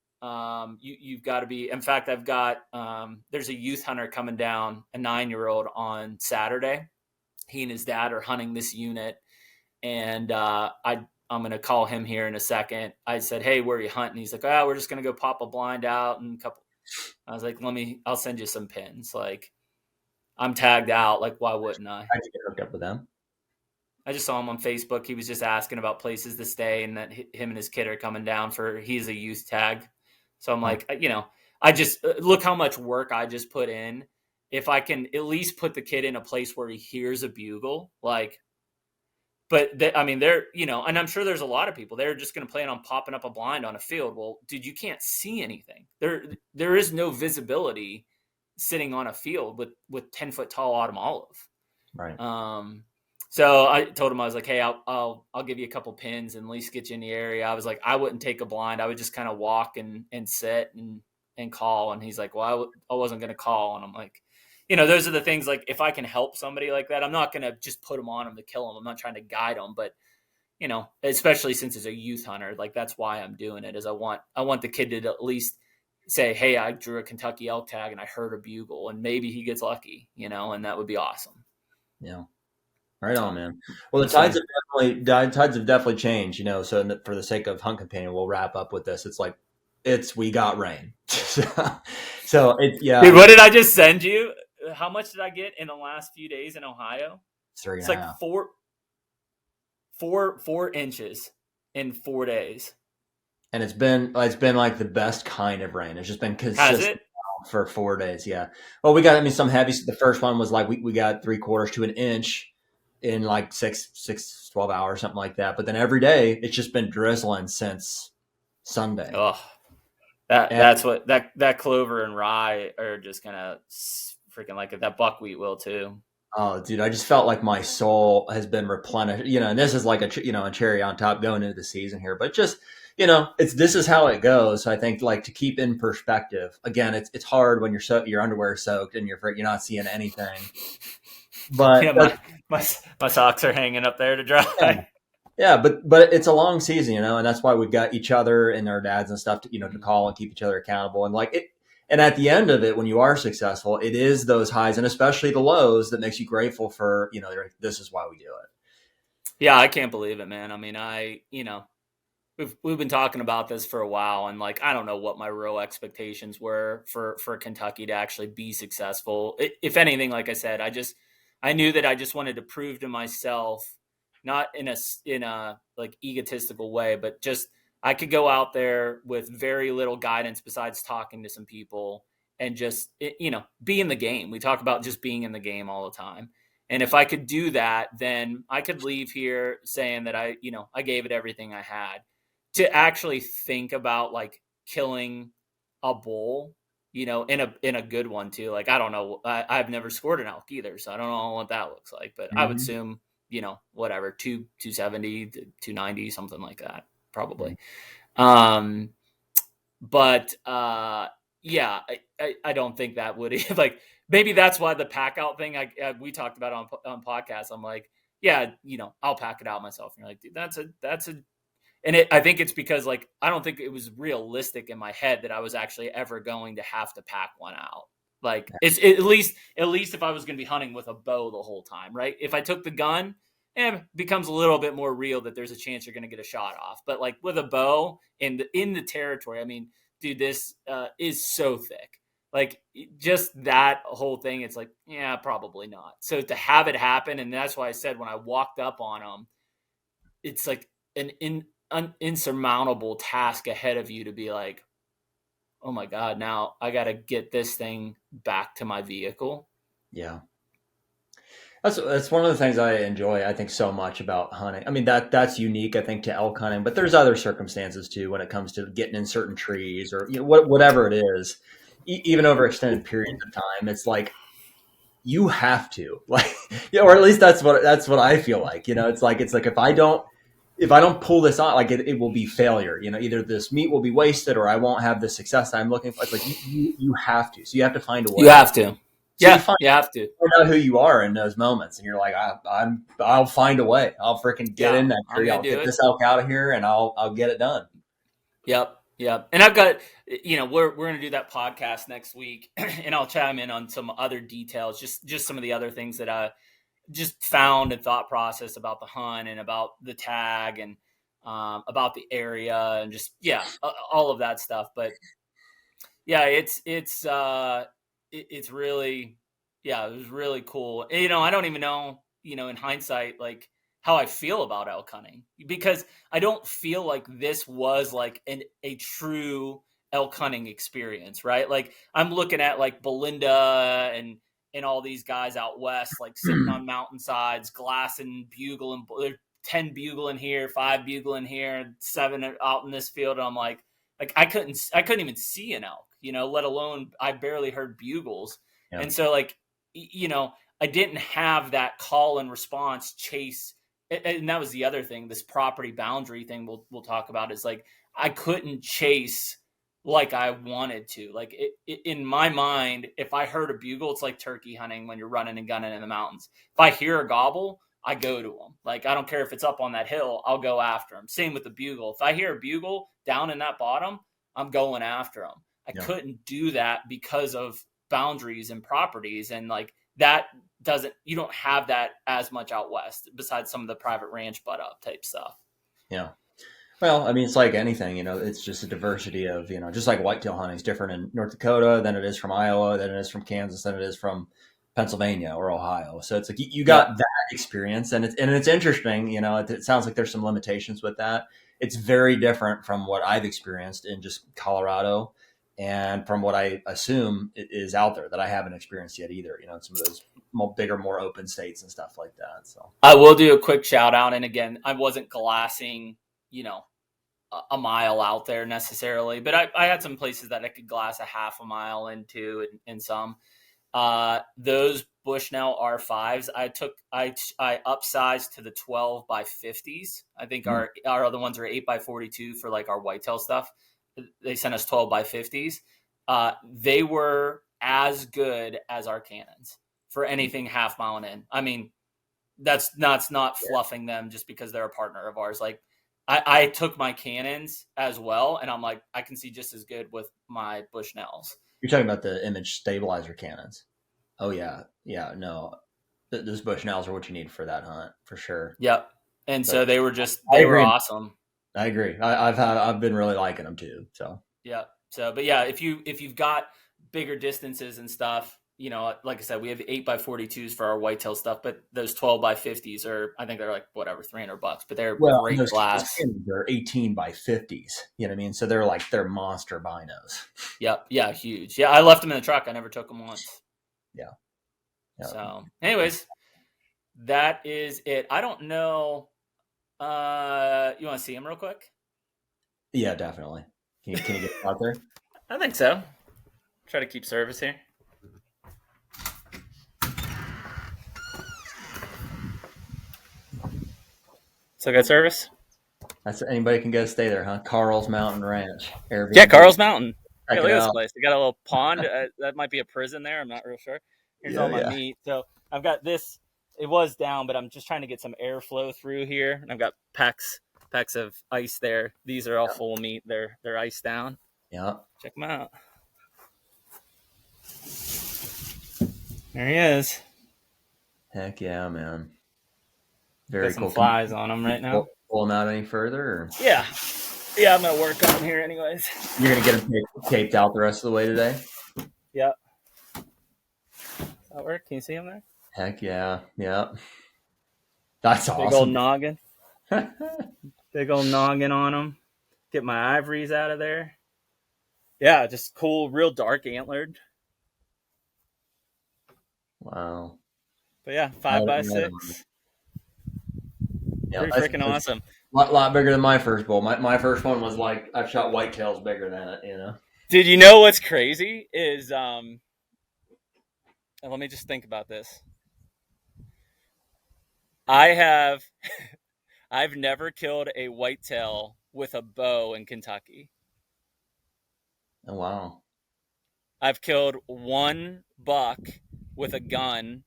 You've got to be. In fact, I've got there's a youth hunter coming down, a 9-year-old, on Saturday. He and his dad are hunting this unit, and I'm going to call him here in a second. I said, "Hey, where are you hunting?" He's like, "Oh, we're just going to go pop a blind out and a couple." I was like, I'll send you some pins. Like, I'm tagged out. Like, why wouldn't I? How'd you get hooked up with them? I just saw him on Facebook. He was just asking about places to stay, and that him and his kid are coming down he's a youth tag. So I'm like, I just look how much work I just put in. If I can at least put the kid in a place where he hears a bugle, like, but they're, and I'm sure there's a lot of people, they're just going to plan on popping up a blind on a field. Well, dude, you can't see anything. There is no visibility sitting on a field with 10-foot tall autumn olive. Right. So I told him, I was like, hey, I'll give you a couple pins and at least get you in the area. I was like, I wouldn't take a blind. I would just kind of walk and sit and call. And he's like, well, I wasn't going to call. And I'm like, those are the things, like, if I can help somebody like that, I'm not going to just put them on them to kill them. I'm not trying to guide them, but especially since it's a youth hunter, like, that's why I'm doing it, is I want the kid to at least say, hey, I drew a Kentucky elk tag and I heard a bugle, and maybe he gets lucky, and that would be awesome. Yeah. Right on, man. Well, the tides have definitely changed, so for the sake of Hunt Companion, we'll wrap up with this. It's like, we got rain. So it's, yeah. Dude, what did I just send you? How much did I get in the last few days in Ohio? 3.5. It's like 4 inches in 4 days. And it's been like the best kind of rain. It's just been consistent for 4 days. Yeah. Well, we got, some heavy. The first one was like, we got 3/4 to an inch in like 12 hours, something like that. But then every day it's just been drizzling since Sunday. Oh, that's what that clover and rye are just kind of freaking like it. That buckwheat will too. Oh, dude, I just felt like my soul has been replenished, and this is like a cherry on top going into the season here, but just, this is how it goes. So I think, like, to keep in perspective, again, it's hard when your underwear is soaked and you're not seeing anything. But yeah, my socks are hanging up there to dry. Yeah, but it's a long season, and that's why we've got each other and our dads and stuff to, to call and keep each other accountable. And like And at the end of it, when you are successful, it is those highs and especially the lows that makes you grateful for, this is why we do it. Yeah, I can't believe it, man. I mean, we've been talking about this for a while, and like I don't know what my real expectations were for Kentucky to actually be successful. If anything, like I said, I knew that I just wanted to prove to myself, not in a like egotistical way, but just I could go out there with very little guidance besides talking to some people and just be in the game. We talk about just being in the game all the time. And if I could do that, then I could leave here saying that I gave it everything I had. To actually think about like killing a bull, in a good one too. Like I don't know, I've never scored an elk either, so I don't know what that looks like. But I would assume whatever 270 to 290, something like that, probably. But yeah, I don't think that would like maybe that's why the pack out thing we talked about on podcasts. I'm like, yeah, I'll pack it out myself. And you're like, dude, that's a and I think it's because like I don't think it was realistic in my head that I was actually ever going to have to pack one out. Like it's at least if I was going to be hunting with a bow the whole time, right? If I took the gun, it becomes a little bit more real that there's a chance you're going to get a shot off. But like with a bow in the territory, I mean, dude, this is so thick. Like just that whole thing, it's like, yeah, probably not. So to have it happen, and that's why I said when I walked up on them, it's like an insurmountable task ahead of you to be like, oh my God, now I got to get this thing back to my vehicle. Yeah. That's one of the things I enjoy, I think, so much about hunting. I mean, that's unique, I think, to elk hunting, but there's other circumstances too when it comes to getting in certain trees or whatever it is, even over extended periods of time. It's like you have to, like, or at least that's what I feel like. It's like if I don't pull this on, like it will be failure. Either this meat will be wasted or I won't have the success that I'm looking for. It's like you have to. So you have to find a way. You have to. So you have to find out who you are in those moments, and you're like, I'll find a way. I'll freaking get in that tree. I'll get this elk out of here, and I'll get it done. Yep. And I've got, we're going to do that podcast next week, and I'll chime in on some other details, just some of the other things that I just found and thought process about the hunt and about the tag and about the area and just all of that stuff. But yeah, it's really it was really cool. I don't even know in hindsight like how I feel about elk hunting because I don't feel like this was like a true elk hunting experience, right? Like I'm looking at like Belinda and all these guys out west, like sitting on mountainsides, glassing bugle and 10 bugle in here, 5 bugle in here, 7 out in this field. And I'm like I couldn't even see an elk, let alone I barely heard bugles. Yeah. And so like, I didn't have that call and response chase. And that was the other thing, this property boundary thing we'll talk about is like, I couldn't chase like I wanted to. Like in my mind, if I heard a bugle, it's like turkey hunting when you're running and gunning in the mountains. If I hear a gobble, I go to them. Like, I don't care if it's up on that hill, I'll go after them. Same with the bugle. If I hear a bugle down in that bottom, I'm going after them. I couldn't do that because of boundaries and properties. And like that you don't have that as much out west besides some of the private ranch butt up type stuff. Yeah. Well, I mean, it's like anything, it's just a diversity of, just like whitetail hunting is different in North Dakota than it is from Iowa, than it is from Kansas, than it is from Pennsylvania or Ohio. So it's like you got that experience and it's interesting, it sounds like there's some limitations with that. It's very different from what I've experienced in just Colorado and from what I assume is out there that I haven't experienced yet either, in some of those bigger, more open states and stuff like that. So I will do a quick shout out. And again, I wasn't glassing, a mile out there necessarily, but I had some places that I could glass a half a mile into and some. Those Bushnell R5s, I upsized to the 12 by 50s. I think our other ones are 8 by 42 for like our whitetail stuff. They sent us 12 by 50s. They were as good as our cannons for anything half mile and in. I mean, that's not fluffing them just because they're a partner of ours. Like I took my cannons as well, and I'm like, I can see just as good with my Bushnells. You're talking about the image stabilizer cannons. Oh yeah, yeah. No, those Bushnells are what you need for that hunt for sure. Yep. And so But I they were agree. awesome. I agree. I've been really liking them too. So Yeah. So, but yeah, if you've got bigger distances and stuff, like I said, we have 8x42s for our whitetail stuff, but those 12x50s are, I think they're like whatever, $300, but they're well, great those glass. cannons are 18x50s. You know what I mean? So they're monster binos. Yep. Yeah. Huge. Yeah. I left them in the truck. I never took them once. Yeah. Yeah. So, anyways, that is it. I don't know. You want to see him real quick? Yeah, definitely. Can you get out there? I think so. Try to keep service here. Still got service? That's anybody can go stay there, huh? Carl's Mountain Ranch. Airbnb. Yeah, Carl's Mountain. Check Hey, it look at this out. place. They got a little pond. That might be a prison there. I'm not real sure. Here's Yeah, all my yeah. meat. So I've got this. It was down, but I'm just trying to get some airflow through here. And I've got packs of ice there. These are all full of meat. They're iced down. Yeah. Check them out. There he is. Heck yeah, man. Got Very some cool. flies on them right now. Pull them out any further? Or? Yeah. Yeah, I'm gonna work on them here anyways. You're going to get them taped out the rest of the way today? Yep. Does that work? Can you see them there? Heck yeah. Yeah. That's awesome. Big old noggin. Big old noggin on them. Get my ivories out of there. Yeah, just cool, real dark antlered. Wow. But yeah, 5x6. Yeah, Pretty freaking awesome. Lot bigger than my first bull. My first one was like, I've shot whitetails bigger than it, you know? Dude, you know what's crazy is, let me just think about this. I've never killed a whitetail with a bow in Kentucky. Oh, wow. I've killed one buck with a gun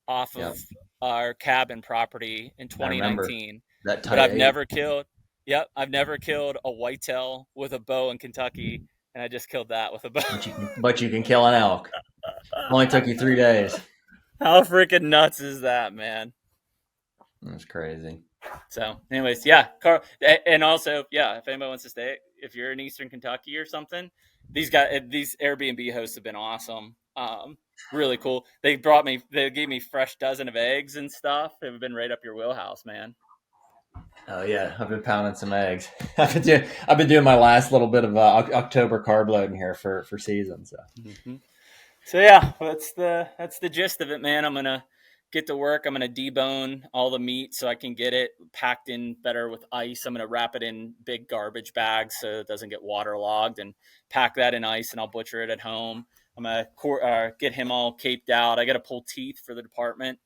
off of our cabin property in 2019. But I've never killed a whitetail with a bow in Kentucky, and I just killed that with a bow. But you can kill an elk. Only took you 3 days. How freaking nuts is that, man? That's crazy. So, anyways, yeah, Carl, and also, yeah, if anybody wants to stay, if you're in Eastern Kentucky or something, these Airbnb hosts have been awesome. Really cool. They gave me fresh dozen of eggs and stuff. They've been right up your wheelhouse, man. Oh yeah, I've been pounding some eggs. I've been doing my last little bit of October carb loading here for season. So, So yeah, that's the gist of it, man. I'm gonna get to work. I'm gonna debone all the meat so I can get it packed in better with ice. I'm gonna wrap it in big garbage bags so it doesn't get waterlogged, and pack that in ice, and I'll butcher it at home. I'm gonna get him all caped out. I got to pull teeth for the department.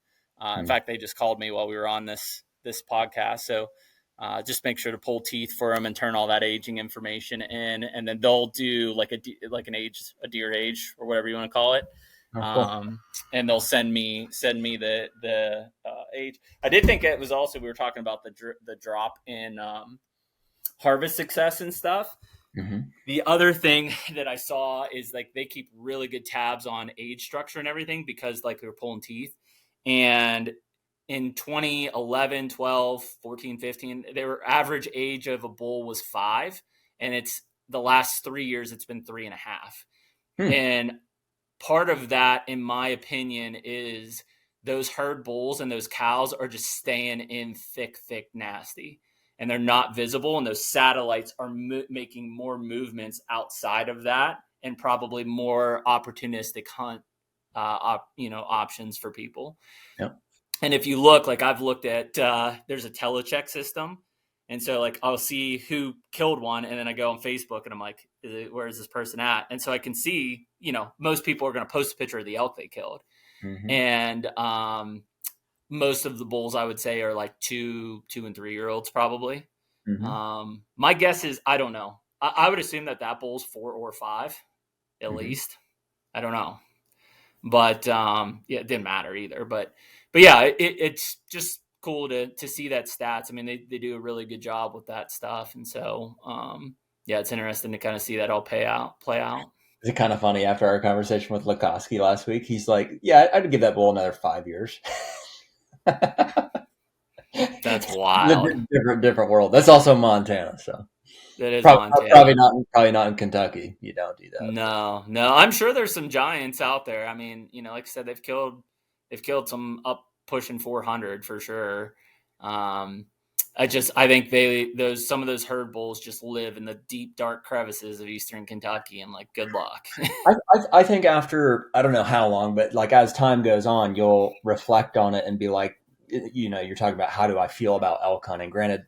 In fact, they just called me while we were on this podcast. So just make sure to pull teeth for them and turn all that aging information in, and then they'll do like a deer age or whatever you want to call it. Cool. And they'll send me the age. I did think it was also, we were talking about the drop in harvest success and stuff. Mm-hmm. The other thing that I saw is like they keep really good tabs on age structure and everything, because like they're pulling teeth. And in 2011, 12, 14, 15, their average age of a bull was 5. And it's the last 3 years, it's been 3.5. And part of that, in my opinion, is those herd bulls and those cows are just staying in thick, nasty. And they're not visible, and those satellites are making more movements outside of that, and probably more opportunistic hunt, options for people. Yep. And if you look, like I've looked at, there's a telecheck system, and so like I'll see who killed one, and then I go on Facebook and I'm like, where is this person at? And so I can see, most people are going to post a picture of the elk they killed, and most of the bulls, I would say, are like 2 and 3 year olds probably. My guess is, I don't know. I would assume that bull's 4 or 5 at least. I don't know. But it didn't matter either. But yeah, it's just cool to see that stats. I mean, they do a really good job with that stuff. And so, it's interesting to kind of see that all play out. Is it kind of funny after our conversation with Lukoski last week? He's like, "Yeah, I'd give that bull another 5 years." That's The wild. different world. That's also Montana, so That is probably Montana. probably not in Kentucky. You don't do that. No, no. I'm sure there's some giants out there. I mean, like I said, they've killed some up pushing 400 for sure. Um, I think some of those herd bulls just live in the deep dark crevices of eastern Kentucky, and like, good luck. I think after I don't know how long, but like as time goes on, you'll reflect on it and be like, you're talking about how do I feel about elk hunting. Granted,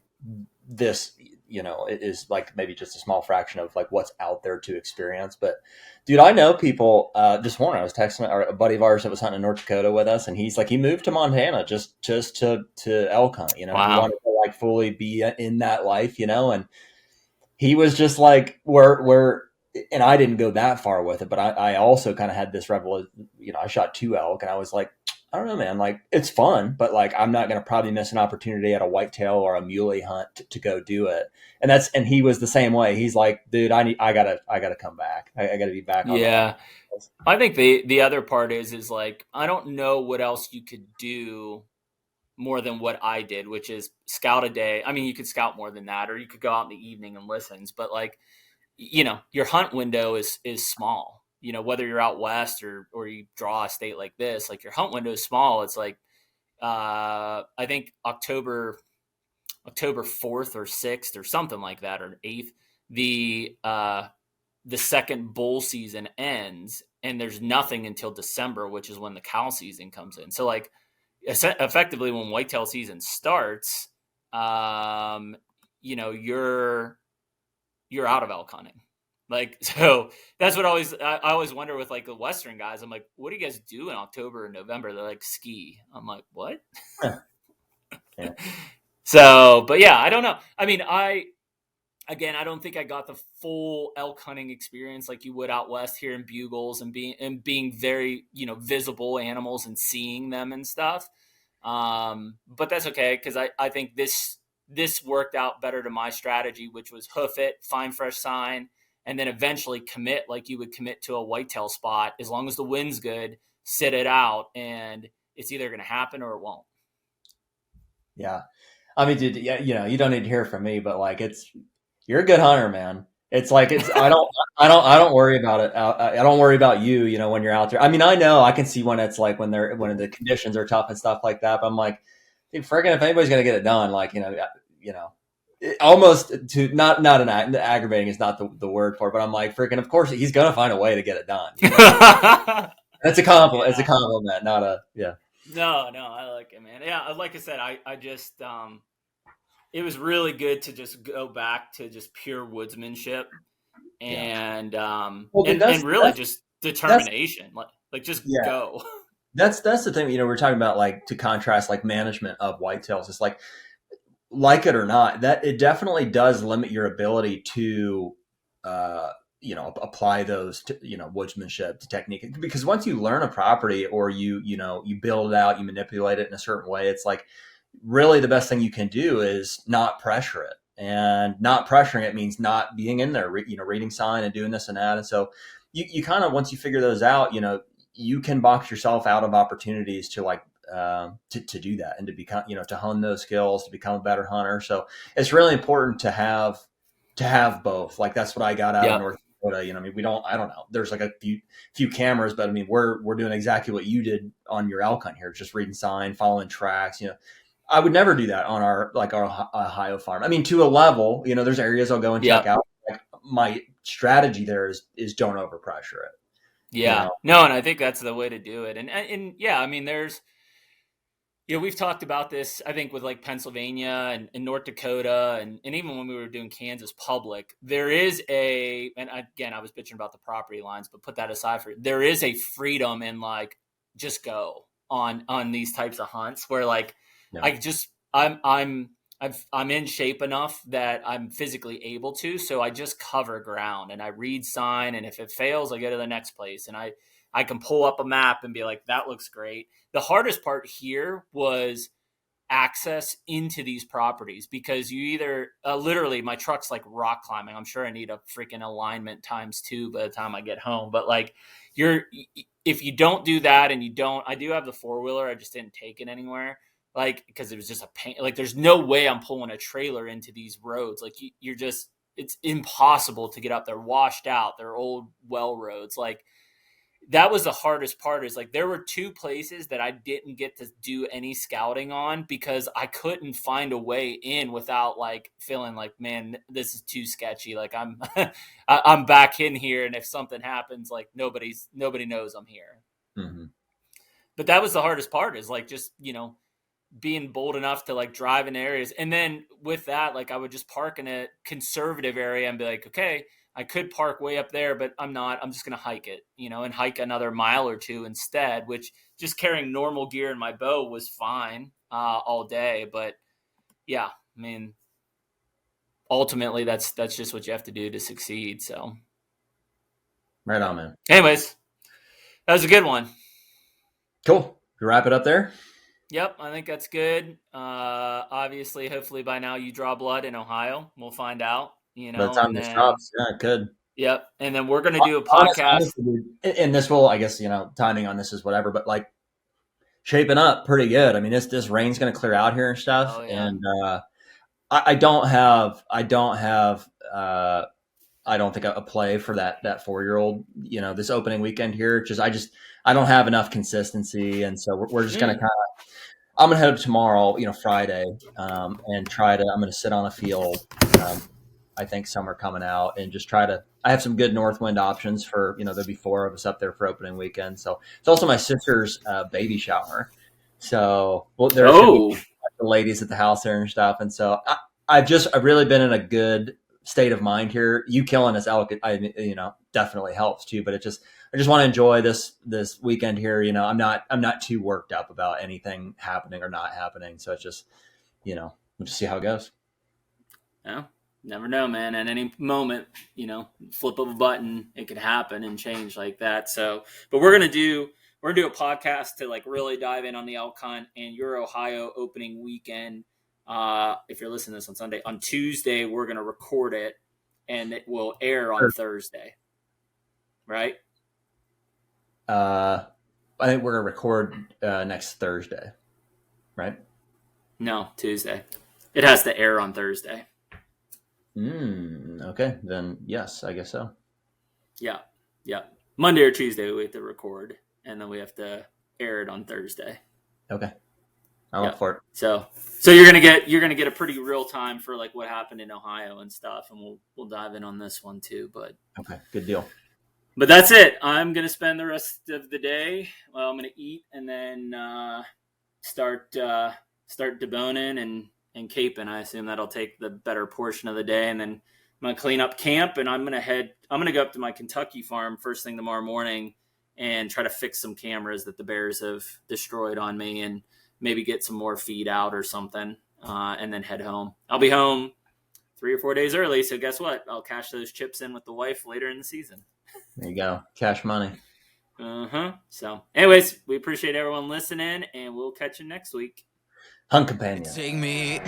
this it is like maybe just a small fraction of like what's out there to experience. But dude, I know people. This morning I was texting a buddy of ours that was hunting in North Dakota with us, and he's like he moved to Montana just to elk hunt. He Wow. wanted to like fully be in that life, and he was just like where and I didn't go that far with it, but I also kind of had this rebel, I shot 2 elk and I was like, I don't know, man, like it's fun, but like I'm not going to probably miss an opportunity at a whitetail or a muley hunt to go do it. And he was the same way. He's like, dude, I gotta come back. I gotta be back on the line. Yeah. I think the other part is like, I don't know what else you could do more than what I did, which is scout a day. I mean, you could scout more than that, or you could go out in the evening and listens, but like, your hunt window is small, whether you're out west or you draw a state like this, like your hunt window is small. It's like, I think October 4th or 6th or something like that, or 8th, the second bull season ends, and there's nothing until December, which is when the cow season comes in. So like, effectively when whitetail season starts, you're out of elk hunting. Like, so that's what I always wonder with like the Western guys. I'm like, what do you guys do in October and November? They're like, ski. I'm like, what? Yeah. So, but yeah, I don't know. I mean, I don't think I got the full elk hunting experience like you would out west here in bugles and being very, visible animals and seeing them and stuff. But that's okay, because I think this worked out better to my strategy, which was hoof it, find fresh sign, and then eventually commit like you would commit to a whitetail spot. As long as the wind's good, sit it out, and it's either going to happen or it won't. Yeah. I mean, dude, yeah, you don't need to hear from me, but like you're a good hunter, man. It's like I don't worry about it. I don't worry about you, when you're out there. I mean, I know I can see when it's like when the conditions are tough and stuff like that. But I'm like, dude, friggin', if anybody's gonna get it done, like almost to not aggravating is not the word for it, but I'm like, freaking, of course he's gonna find a way to get it done. That's a compliment. It's a Yeah. compliment, not a yeah. No, I like it, man. Yeah, like I said, I just it was really good to just go back to just pure woodsmanship Yeah. and Well, dude, and really just that's determination. Like just yeah. go. That's the thing. We're talking about like to contrast like management of whitetails. It's like it or not, that it definitely does limit your ability to, apply those, woodsmanship to technique. Because once you learn a property or you build it out, you manipulate it in a certain way, it's like really the best thing you can do is not pressure it. And not pressuring it means not being in there, reading sign and doing this and that. And so you kind of, once you figure those out, you can box yourself out of opportunities to like, to do that and to become, to hone those skills, to become a better hunter. So it's really important to have both. Like that's what I got out of Yep. North Dakota. I mean, I don't know. There's like a few cameras, but I mean, we're doing exactly what you did on your elk hunt here, just reading sign, following tracks. I would never do that on our Ohio farm. I mean, to a level, there's areas I'll go and check Yep. out. Like my strategy there is don't overpressure it. You Yeah. know, No, and I think that's the way to do it. And yeah, I mean, there's we've talked about this, I think, with like Pennsylvania and North Dakota, and even when we were doing Kansas public, there is and again, I was bitching about the property lines, but put that aside there is a freedom in like, just go on these types of hunts where like, yeah, I just, I'm in shape enough that I'm physically able to, so I just cover ground and I read sign. And if it fails, I go to the next place and I can pull up a map and be like, that looks great. The hardest part here was access into these properties, because you either literally, my truck's like rock climbing. I'm sure I need a freaking alignment ×2 by the time I get home. But like, if you don't do that, and I do have the 4-wheeler, I just didn't take it anywhere. Like, because it was just a pain. Like, there's no way I'm pulling a trailer into these roads. Like, it's impossible to get up there, washed out. They're old well roads. Like, that was the hardest part, is like, there were 2 places that I didn't get to do any scouting on because I couldn't find a way in without like feeling like, man, this is too sketchy. Like, I'm back in here, and if something happens, like nobody knows I'm here. Mm-hmm. But that was the hardest part, is like, just, being bold enough to like drive in areas. And then with that, like, I would just park in a conservative area and be like, okay, I could park way up there, but I'm not. I'm just going to hike it, and hike another mile or 2 instead, which just carrying normal gear in my bow was fine all day. But yeah, I mean, ultimately that's just what you have to do to succeed. So Right on, man. Anyways, that was a good one. Cool. To wrap it up there? Yep, I think that's good. Obviously, hopefully by now you draw blood in Ohio. We'll find out, By the time this drops, yeah, it could. Yep, and then we're going to do a podcast. Honestly, and this will, I guess, timing on this is whatever, but like shaping up pretty good. I mean, this rain's going to clear out here and stuff. Oh, yeah. And I don't think a play for that 4-year-old, this opening weekend here. I don't have enough consistency. And so we're just going to I'm going to head up tomorrow, Friday, and I'm going to sit on a field. I think some are coming out, and just I have some good north wind options for, there'll be 4 of us up there for opening weekend. So it's also my sister's baby shower. So there's the ladies at the house there and stuff. And so I've really been in a good state of mind here. You killing this elk, definitely helps too, but I just want to enjoy this weekend here. I'm not too worked up about anything happening or not happening. So it's just, we'll just see how it goes. Yeah. Never know, man. At any moment, flip of a button, it could happen and change like that. So, but we're gonna do a podcast to like really dive in on the elk hunt and your Ohio opening weekend. If you're listening to this on Sunday, on Tuesday we're gonna record it, and it will air on Thursday. Right? I think we're gonna record next Thursday. Right? No, Tuesday. It has to air on Thursday. Okay, then yes, I guess so. Yeah. Monday or Tuesday we have to record, and then we have to air it on Thursday. Okay, I'll look for it. So you're gonna get a pretty real time for like what happened in Ohio and stuff, and we'll dive in on this one too. But okay, good deal. But that's it. I'm gonna spend the rest of the day. Well, I'm gonna eat and then start deboning and caping. I assume that'll take the better portion of the day, and then I'm gonna clean up camp, and I'm gonna go up to my Kentucky farm first thing tomorrow morning and try to fix some cameras that the bears have destroyed on me, and maybe get some more feed out or something, and then head home. I'll be home 3 or 4 days early, so guess what? I'll cash those chips in with the wife later in the season. There you go, cash money. So, anyways, we appreciate everyone listening, and we'll catch you next week. Hunt Companion. Take me